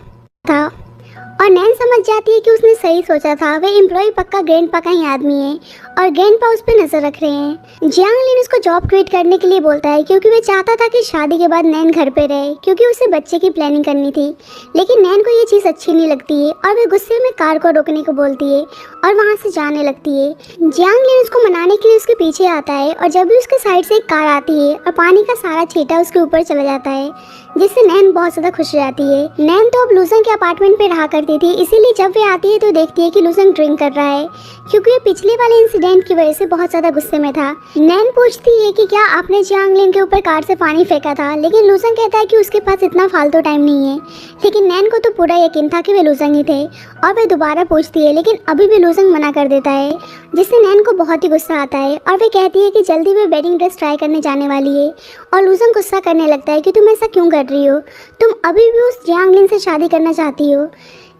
और नैन समझ जाती है कि उसने सही सोचा था, वे एम्प्लॉय पक्का ग्रैंडपा का ही आदमी है और ग्रैंडपा उस पर नजर रख रहे हैं। जियांगलिन उसको जॉब क्विट करने के लिए बोलता है क्योंकि वे चाहता था कि शादी के बाद नैन घर पे रहे क्योंकि उसे बच्चे की प्लानिंग करनी थी। लेकिन नैन को ये चीज़ अच्छी नहीं लगती है और वे गुस्से में कार को रोकने को बोलती है और वहाँ से जाने लगती है। जियांगलिन उसको मनाने के लिए उसके पीछे आता है और जब भी उसके साइड से एक कार आती है और पानी का सारा छींटा उसके ऊपर चला जाता है, जिससे नैन बहुत ज़्यादा खुश रहती है। नैन तो अब लुजंग के अपार्टमेंट पे रहा करती थी, इसीलिए जब वे आती है तो देखती है कि लुजंग ड्रिंक कर रहा है क्योंकि ये पिछले वाले इंसिडेंट की वजह से बहुत ज़्यादा गुस्से में था। नैन पूछती है कि क्या आपने जियांगलिन के ऊपर कार से पानी फेंका था, लेकिन लुजंग कहता है कि उसके पास इतना फालतू टाइम नहीं है। लेकिन नैन को तो पूरा यकीन था कि वे लुजंग ही थे और वे दोबारा पूछती है, लेकिन अभी भी लुजंग मना कर देता है, जिससे नैन को बहुत ही गुस्सा आता है और वे कहती है कि जल्दी वे वेडिंग ड्रेस ट्राई करने जाने वाली है। और लुजंग गुस्सा करने लगता है कि तुम ऐसा क्यों कर रही हो, तुम अभी भी उस जियांगलिन से शादी करना चाहती हो।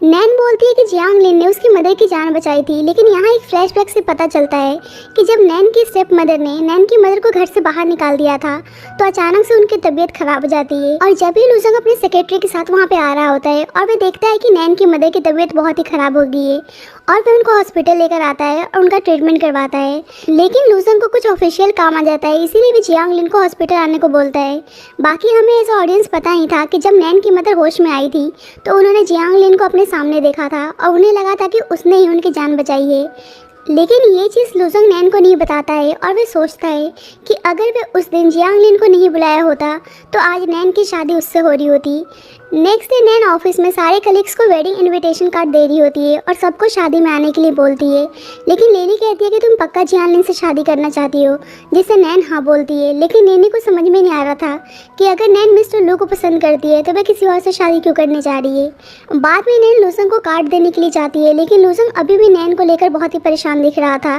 नैन बोलती है कि जियांग लिन ने उसकी मदर की जान बचाई थी, लेकिन यहाँ एक फ्लैशबैक से पता चलता है कि जब नैन की स्टेप मदर ने नैन की मदर को घर से बाहर निकाल दिया था तो अचानक से उनकी तबीयत खराब हो जाती है। और जब ही लूजंग अपने सेक्रेटरी के साथ वहाँ पे आ रहा होता है और वह देखता है कि नैन की मदर की तबीयत बहुत ही खराब हो गई है और वह उनको हॉस्पिटल लेकर आता है और उनका ट्रीटमेंट करवाता है। लेकिन लूजंग को कुछ ऑफिशियल काम आ जाता है, इसीलिए भी जियांग लिन को हॉस्पिटल आने को बोलता है। बाकी हमें एज ऑडियंस पता ही था कि जब नैन की मदर होश में आई थी तो उन्होंने जियांग लिन को अपने सामने देखा था और उन्हें लगा था कि उसने ही उनकी जान बचाई है। लेकिन ये चीज़ लूजंग नैन को नहीं बताता है और वह सोचता है कि अगर वह उस दिन जियांग लिन को नहीं बुलाया होता तो आज नैन की शादी उससे हो रही होती। नेक्स्ट डे नैन ऑफिस में सारे कलीग्स को वेडिंग इनविटेशन कार्ड दे रही होती है और सबको शादी में आने के लिए बोलती है। लेकिन लेनी कहती है कि तुम पक्का जियांग लिन से शादी करना चाहती हो, जिससे नैन हाँ बोलती है। लेकिन लेनी को समझ में नहीं आ रहा था कि अगर नैन मिस्टर लू को पसंद करती है तो वह किसी और से शादी क्यों करने जा रही है। बाद में नैन लूजंग को कार्ड देने के लिए जाती है, लेकिन लूजंग अभी भी नैन को लेकर बहुत ही परेशान दिख रहा था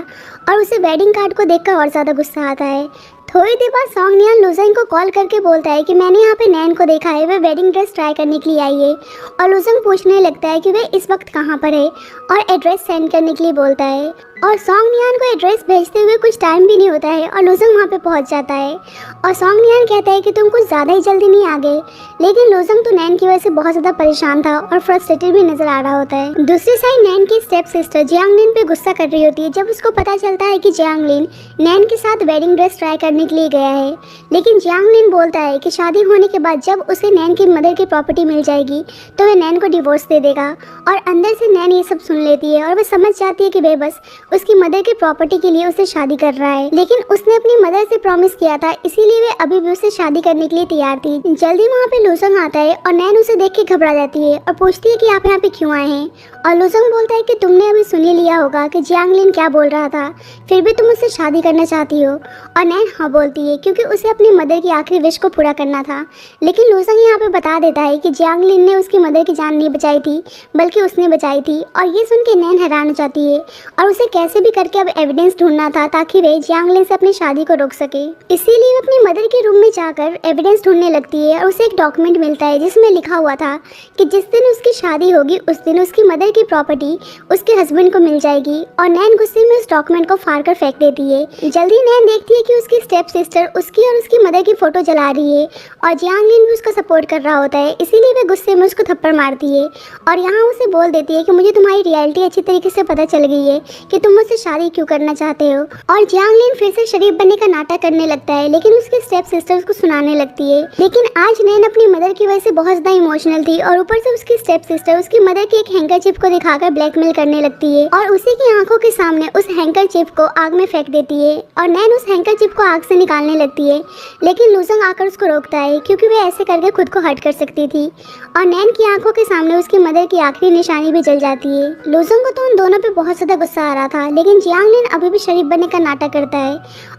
और उसे वेडिंग कार्ड को देखकर और ज़्यादा गुस्सा आता है। थोड़ी देर बाद सॉन्ग नियन लूजंग को कॉल करके बोलता है कि मैंने यहाँ पे नैन को देखा है, वह वेडिंग ड्रेस ट्राई करने के लिए आई है। और लूजंग पूछने लगता है कि वह इस वक्त कहाँ पर है और एड्रेस सेंड करने के लिए बोलता है। और सॉन्ग नियन को एड्रेस भेजते हुए कुछ टाइम भी नहीं होता है और लूजंग वहाँ पे पहुँच जाता है। और सॉन्ग नियन कहता है कि तुम कुछ ज़्यादा ही जल्दी नहीं आ गए। लेकिन लूजंग तो नैन की वजह से बहुत ज़्यादा परेशान था और फ्रस्ट्रेटेड भी नजर आ रहा होता है। दूसरी साइड नैन की स्टेप सिस्टर जियांग लिन पे गुस्सा कर रही होती है जब उसको पता चलता है कि जियांग लिन नैन के साथ वेडिंग ड्रेस ट्राई करने के लिए गया है। लेकिन जियांग लिन बोलता है कि शादी होने के बाद जब उसे नैन की मदर की प्रॉपर्टी मिल जाएगी तो वह नैन को डिवोर्स दे देगा। और अंदर से नैन ये सब सुन लेती है और वह समझ जाती है कि वह बस उसकी मदर की प्रॉपर्टी के लिए उसे शादी कर रहा है। लेकिन उसने अपनी मदर से प्रॉमिस किया था, इसीलिए वह अभी भी उससे शादी करने के लिए तैयार थी। जल्दी वहाँ पे लूजंग आता है और नैन उसे देख के घबरा जाती है और पूछती है कि आप यहाँ पे क्यों आए हैं। और लूजंग बोलता है कि तुमने अभी सुन ही लिया होगा कि जियांग लिन क्या बोल रहा था, फिर भी तुम उससे शादी करना चाहती हो। और नैन हाँ बोलती है क्योंकि उसे अपनी मदर की आखिरी विश को पूरा करना था। लेकिन लूजंग यहाँ पे बता देता है कि जियांग लिन ने उसकी मदर की जान नहीं बचाई थी बल्कि उसने बचाई थी। और ये सुन के नैन हैरान हो जाती है और उसे कैसे भी करके अब एविडेंस ढूंढना था ताकि वे जियांग लिन से अपनी शादी को रोक सके। इसीलिए वो अपनी मदर के रूम में जाकर एविडेंस ढूंढने लगती है और उसे एक डॉक्यूमेंट मिलता है जिसमें लिखा हुआ था कि जिस दिन उसकी शादी होगी उस दिन उसकी मदर की प्रॉपर्टी उसके हस्बैंड को मिल जाएगी। और नैन गुस्से में उस डॉक्यूमेंट को फाड़ कर फेंक देती है। जल्दी नैन देखती है कि उसकी स्टेप सिस्टर उसकी और उसकी मदर की फोटो जला रही है और जियांग लिन भी उसका सपोर्ट कर रहा होता है, इसीलिए वह गुस्से में उसको थप्पड़ मारती है और यहाँ उसे बोल देती है कि मुझे तुम्हारी रियलिटी अच्छी तरीके से पता चल गई है कि तुम मुझसे शादी क्यों करना चाहते हो। और जियांग लिन फिर से शरीफ बनने का नाटक करने लगता है, लेकिन उसकी स्टेप सिस्टर उसको सुनाने लगती है। लेकिन आज नैन अपनी मदर की वजह से बहुत ज़्यादा इमोशनल थी और ऊपर से उसकी स्टेप सिस्टर उसकी मदर की एक हैंकरचिप को दिखाकर ब्लैकमेल करने लगती है और उसी की आंखों के सामने उस हैंकरचिप को आग में फेंक देती है। और नैन उस हैंकरचिप को आग से निकालने लगती है, लेकिन लूजंग आकर उसको रोकता है क्योंकि वह ऐसे करके खुद को हर्ट कर सकती थी। और नैन की आंखों के सामने उसकी मदर की आखिरी निशानी भी जल जाती है। लूजंग को तो उन दोनों पे बहुत ज़्यादा गुस्सा आ रहा था, लेकिन जियांग लिन अभी भी शरीफ बनने का नाटक करता है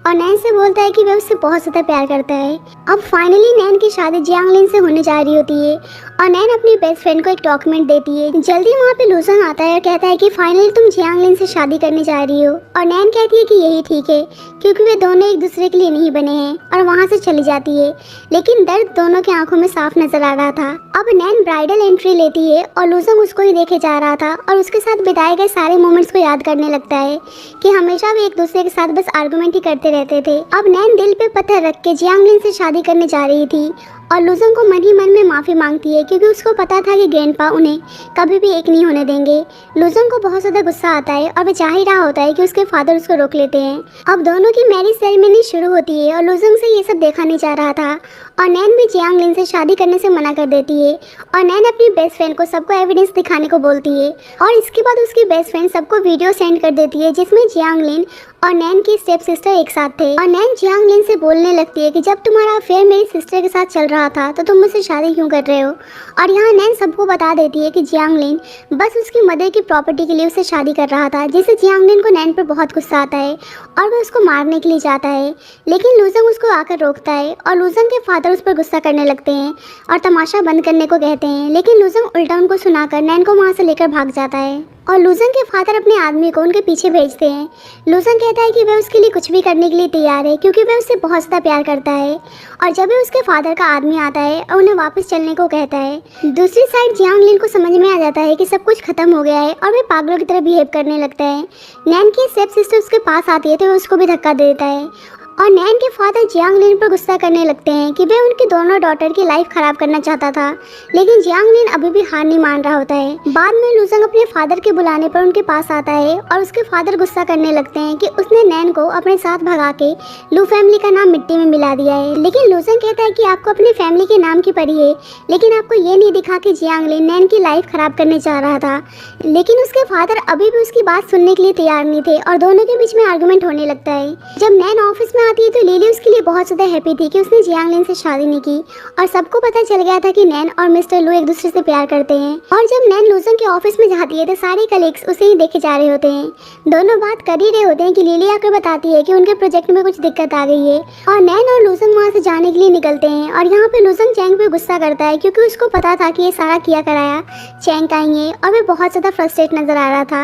और नैन से बोलता है कि वह उससे बहुत ज़्यादा प्यार करता है। अब फाइनली नैन की शादी जियांग लिन से होने जा रही होती है और नैन अपनी बेस्ट फ्रेंड को एक डॉक्यूमेंट देती है। जल्दी वहाँ पे लूजंग आता है और कहता है कि फाइनली तुम जियांग लिन से शादी करने जा रही हो। और नैन कहती है कि यही ठीक है क्योंकि वे दोनों एक दूसरे के लिए नहीं बने हैं और वहाँ से चली जाती है। लेकिन दर्द दोनों की आंखों में साफ नजर आ रहा था। अब नैन ब्राइडल एंट्री लेती है और लूजंग उसको ही देखे जा रहा था और उसके साथ बिताए गए सारे मोमेंट्स को याद करने लगता है कि हमेशा वे एक दूसरे के साथ बस आर्गुमेंट ही करते रहते थे। अब नैन दिल पे पत्थर रख के जियांग लिन से शादी करने जा रही थी और लूजंग को मन ही मन में माफ़ी मांगती है क्योंकि उसको पता था कि ग्रैंडपा उन्हें कभी भी एक नहीं होने देंगे। लूजंग को बहुत ज़्यादा गुस्सा आता है और वह चाह ही रहा होता है कि उसके फादर उसको रोक लेते हैं। अब दोनों की मैरिज सेरेमनी शुरू होती है और लूजंग से ये सब देखा नहीं जा रहा था और नैन भी जियांग लिन से शादी करने से मना कर देती है और नैन अपनी बेस्ट फ्रेंड को सबको एविडेंस दिखाने को बोलती है। और इसके बाद उसकी बेस्ट फ्रेंड सबको वीडियो सेंड कर देती है जिसमें जियांग लिन और नैन की स्टेप सिस्टर एक साथ थे। और नैन जियांग लिन से बोलने लगती है कि जब तुम्हारा अफेयर मेरी सिस्टर के साथ चल रहा था तो तुम मुझसे शादी क्यों कर रहे हो। और यहाँ नैन सबको बता देती है कि जियांग लिन बस उसकी मदर की प्रॉपर्टी के लिए उसे शादी कर रहा था, जिससे जियांग लिन को नैन पर बहुत गुस्सा आता है और वह उसको मारने के लिए जाता है। लेकिन लूजंग उसको आकर रोकता है और लूजंग के फादर उस पर गुस्सा करने लगते हैं और तमाशा बंद करने को कहते हैं, लेकिन लूजंग उल्टा उनको सुनाकर नैन को वहाँ से लेकर भाग जाता है और लूजंग के फादर अपने आदमी को उनके पीछे भेजते हैं। लूजंग कहता है कि वह उसके लिए कुछ भी करने के लिए तैयार है क्योंकि वह उससे बहुत ज़्यादा प्यार करता है। और जब भी उसके फादर का आदमी आता है और उन्हें वापस चलने को कहता है, दूसरी साइड जियांग लिन को समझ में आ जाता है कि सब कुछ खत्म हो गया है और वह पागलों की तरह बिहेव करने लगता है। नैन की स्टेप सिस्टर उसके पास आती है तो वह उसको भी धक्का दे देता है और नैन के फादर जियांग लिन पर गुस्सा करने लगते हैं कि वह उनकी दोनों डॉटर की लाइफ खराब करना चाहता था, लेकिन जियांग लिन अभी भी हार नहीं मान रहा होता है। बाद में लूजंग अपने फादर के बुलाने पर उनके पास आता है और उसके फादर गुस्सा करने लगते हैं कि उसने नैन को अपने साथ भगा के लू फैमिली का नाम मिट्टी में मिला दिया है। लेकिन लूजंग कहता है कि आपको अपनी फैमिली के नाम की पड़ी है, लेकिन आपको ये नहीं दिखा कि जियांग लिन नैन की लाइफ खराब करने चाह रहा था। लेकिन उसके फादर अभी भी उसकी बात सुनने के लिए तैयार नहीं थे और दोनों के बीच में आर्गुमेंट होने लगता है। जब नैन ऑफिस में आती है तो लिली उसके लिए बहुत ज़्यादा हैप्पी थी कि उसने जियांग लिन से शादी नहीं की और सबको पता चल गया था कि नैन और मिस्टर लू एक दूसरे से प्यार करते हैं। और जब नैन लूजंग के ऑफिस में जाती है तो सारे कलीग्स उसे ही देखे जा रहे होते हैं। दोनों बात कर ही रहे होते हैं कि लिली आकर बताती है कि उनके प्रोजेक्ट में कुछ दिक्कत आ गई है और नैन और लूजंग वहाँ से जाने के लिए निकलते हैं। और यहाँ पे लूजंग चैंग पे गुस्सा करता है क्योंकि उसको पता था कि ये सारा किया कराया चैंग का ही है और वे बहुत ज़्यादा फ्रस्ट्रेट नजर आ रहा था।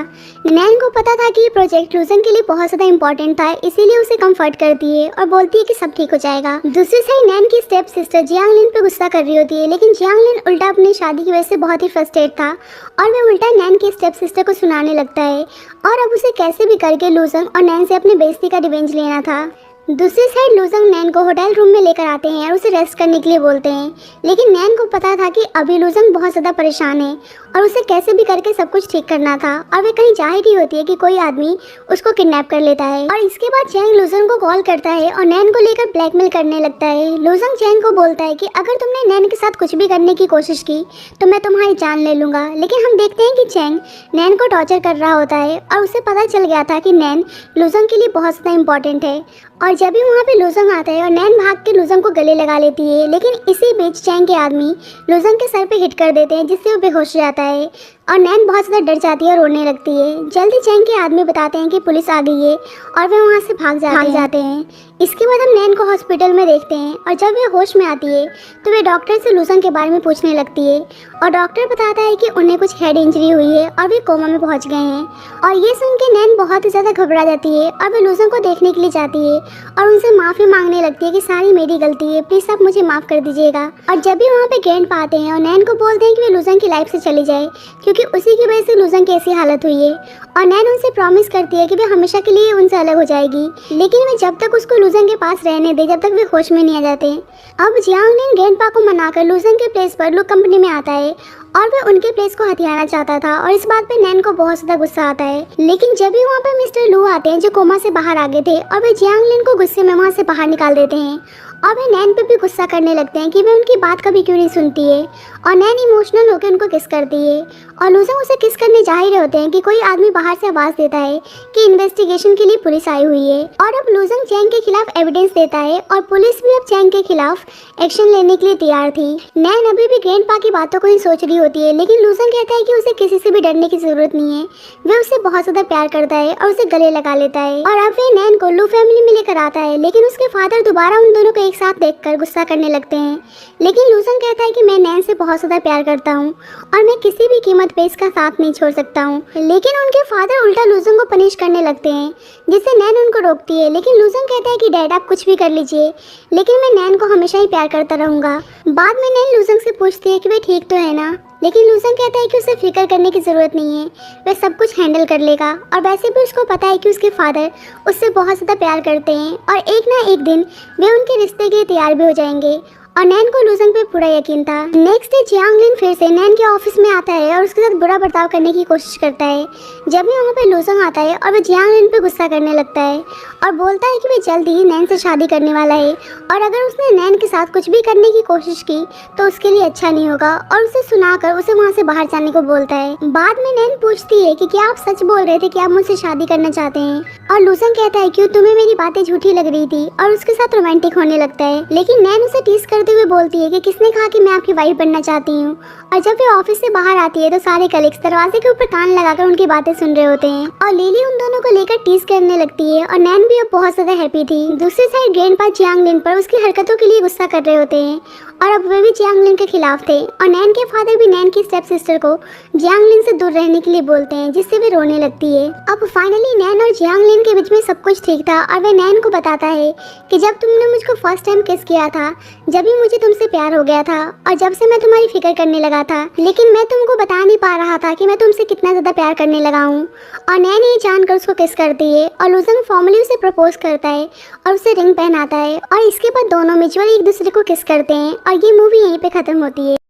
नैन को पता था कि ये प्रोजेक्ट लूजंग के लिए बहुत ज़्यादा इंपॉर्टेंट था, इसीलिए उसे कंफर्ट करती है और बोलती है कि सब ठीक हो जाएगा। दूसरी साइड नैन की स्टेप सिस्टर जियांग लिन पे गुस्सा कर रही होती है, लेकिन जियांग लिन उल्टा अपनी शादी की वजह से बहुत ही फ्रस्ट्रेट था और वह उल्टा नैन की स्टेप सिस्टर को सुनाने लगता है और अब उसे कैसे भी करके लूजंग और नैन से अपनी बेइज्जती का रिवेंज लेना था। दूसरी साइड लूजंग नैन को होटल रूम में लेकर आते हैं और उसे रेस्ट करने के लिए बोलते हैं, लेकिन नैन को पता था कि अभी लूजंग बहुत ज़्यादा परेशान है और उसे कैसे भी करके सब कुछ ठीक करना था और वे कहीं जाहिर ही होती है कि कोई आदमी उसको किडनैप कर लेता है। और इसके बाद चैंग लूजंग को कॉल करता है और नैन को लेकर ब्लैकमेल करने लगता है। लूजंग चैंग को बोलता है कि अगर तुमने नैन के साथ कुछ भी करने की कोशिश की तो मैं तुम्हारी जान ले लूँगा। लेकिन हम देखते हैं कि चैंग नैन को टॉर्चर कर रहा होता है और उसे पता चल गया था कि नैन लूजंग के लिए बहुत ज़्यादा इंपॉर्टेंट है। और जब भी वहाँ पे लूजंग आता है और नैन भाग के लूजंग को गले लगा लेती है, लेकिन इसी बीच चैंग के आदमी लूजंग के सर पे हिट कर देते हैं जिससे वो बेहोश हो जाता है और नैन बहुत ज़्यादा डर जाती है और रोने लगती है। जल्दी चैंग के आदमी बताते हैं कि पुलिस आ गई है और वे वहाँ से भाग जाते हैं। इसके बाद हम नैन को हॉस्पिटल में देखते हैं और जब वे होश में आती है तो वे डॉक्टर से लूजंग के बारे में पूछने लगती है और डॉक्टर बताता है कि उन्हें कुछ हेड इंजरी हुई है और वे कोमा में पहुंच गए हैं। और ये सुन के नैन बहुत ही ज़्यादा घबरा जाती है और वे लूजंग को देखने के लिए जाती है और उनसे माफ़ी मांगने लगती है कि सारी मेरी गलती है, प्लीज़ आप मुझे माफ़ कर दीजिएगा। और जब भी वहाँ पे ग्रैंड पाते हैं और नैन को बोलते हैं कि वे लूजंग की लाइफ से चली जाए क्योंकि उसी की वजह से लूजंग की ऐसी हालत हुई है और नैन उनसे प्रॉमिस करती है कि वे हमेशा के लिए उनसे अलग हो जाएगी, लेकिन वे जब तक उसको लूजंग के पास रहने दे जब तक वे होश में नहीं आ जाते। अब जियांग लिन ग्रैंडपा को मनाकर लूजंग के प्लेस पर लू कंपनी में आता है और वह उनके प्लेस को हथियाना चाहता था और इस बात पे नैन को बहुत ज़्यादा गुस्सा आता है। लेकिन जब भी वहाँ पे मिस्टर लू आते हैं जो कोमा से बाहर आ गए थे और वे जियांग लिन को गुस्से में वहाँ से बाहर निकाल देते हैं और वे नैन पे भी गुस्सा करने लगते हैं कि वे उनकी बात कभी क्यों नहीं सुनती है और नैन इमोशनल होकर उनको किस करती है और लूजंग उसे किस करने जा ही रहे होते हैं कि कोई आदमी बाहर से आवाज़ देता है कि इन्वेस्टिगेशन के लिए पुलिस आई हुई है। और अब लूजंग चैंग के खिलाफ एविडेंस देता है और पुलिस भी अब चैंग के खिलाफ एक्शन लेने के लिए तैयार थी। नैन अभी भी ग्रैंडपा की बातों को ही सोच रही होती है, लेकिन लूजंग कहता है कि उसे किसी से भी डरने की जरूरत नहीं है, वे उससे बहुत ज़्यादा प्यार करता है और उसे गले लगा लेता है। और अब वे नैन को लू फैमिली में लेकर आता है, लेकिन उसके फादर दोबारा उन दोनों को एक साथ देखकर गुस्सा करने लगते हैं। लेकिन लूजंग कहता है कि मैं नैन से बहुत ज़्यादा प्यार करता हूँ और मैं किसी भी कीमत पे इसका साथ नहीं छोड़ सकता हूँ। लेकिन उनके फादर उल्टा लूजंग को पनिश करने लगते हैं जिससे नैन उनको रोकती है। लेकिन लूजंग कहता है कि डैड आप कुछ भी कर लीजिए, लेकिन मैं नैन को हमेशा ही प्यार करता रहूँगा। बाद में नैन लूजंग से पूछती है कि वे ठीक तो है ना, लेकिन लूजंग कहता है कि उसे फिक्र करने की ज़रूरत नहीं है, वह सब कुछ हैंडल कर लेगा। और वैसे भी उसको पता है कि उसके फादर उससे बहुत ज़्यादा प्यार करते हैं और एक ना एक दिन वे उनके रिश्ते के लिए तैयार भी हो जाएंगे। और नैन को लूजंग पे पूरा यकीन था। नेक्स्ट डे जियांग लिन फिर से नैन के ऑफिस में आता है और उसके साथ बुरा बर्ताव करने की कोशिश करता है। जब भी वहाँ पे लूजंग आता है और वह जियांग लिन पे गुस्सा करने लगता है और बोलता है कि वह जल्दी ही नैन से शादी करने वाला है और अगर उसने नैन के साथ कुछ भी करने की कोशिश की तो उसके लिए अच्छा नहीं होगा और उसे सुनाकर उसे वहाँ से बाहर जाने को बोलता है। बाद में नैन पूछती है कि क्या आप सच बोल रहे थे कि आप मुझसे शादी करना चाहते हैं, और लूजंग कहता है कि तुम्हें मेरी बातें झूठी लग रही थी और उसके साथ रोमांटिक होने लगता है। लेकिन नैन उसे टीज करते हुए बोलती है कि किसने कहा कि मैं आपकी वाइफ बनना चाहती हूँ। और जब वे ऑफिस से बाहर आती है तो सारे कलीग्स दरवाजे के ऊपर कान लगाकर उनकी बातें सुन रहे होते हैं और लिली उन दोनों को लेकर टीज करने लगती है और नैन भी अब बहुत ज्यादा हैप्पी थी। दूसरी साइड ग्रैंडपा जियांगलिन पर उसकी हरकतों के लिए गुस्सा कर रहे होते हैं और अब वे भी जियांगलिन के खिलाफ थे और नैन के फादर भी नैन की स्टेप सिस्टर को जियांगलिन से दूर रहने के लिए बोलते हैं, जिससे वे रोने लगती है। अब फाइनली नैन और जियांगलिन के बीच में सब कुछ ठीक था और वे नैन को बताता है कि जब तुमने मुझको फर्स्ट टाइम किस किया था जब ही मुझे तुमसे प्यार हो गया था और जब से मैं तुम्हारी फिक्र करने लगा था, लेकिन मैं तुमको बता नहीं पा रहा था कि मैं तुमसे कितना ज़्यादा प्यार करने लगा हूँ। और नैन ये जानकर उसको किस करती है और लुजंग फॉर्मली उसे प्रपोज करता है और उसे रिंग पहनाता है और इसके बाद दोनों म्यूचुअली एक दूसरे को किस करते हैं और ये मूवी यहीं पे ख़त्म होती है।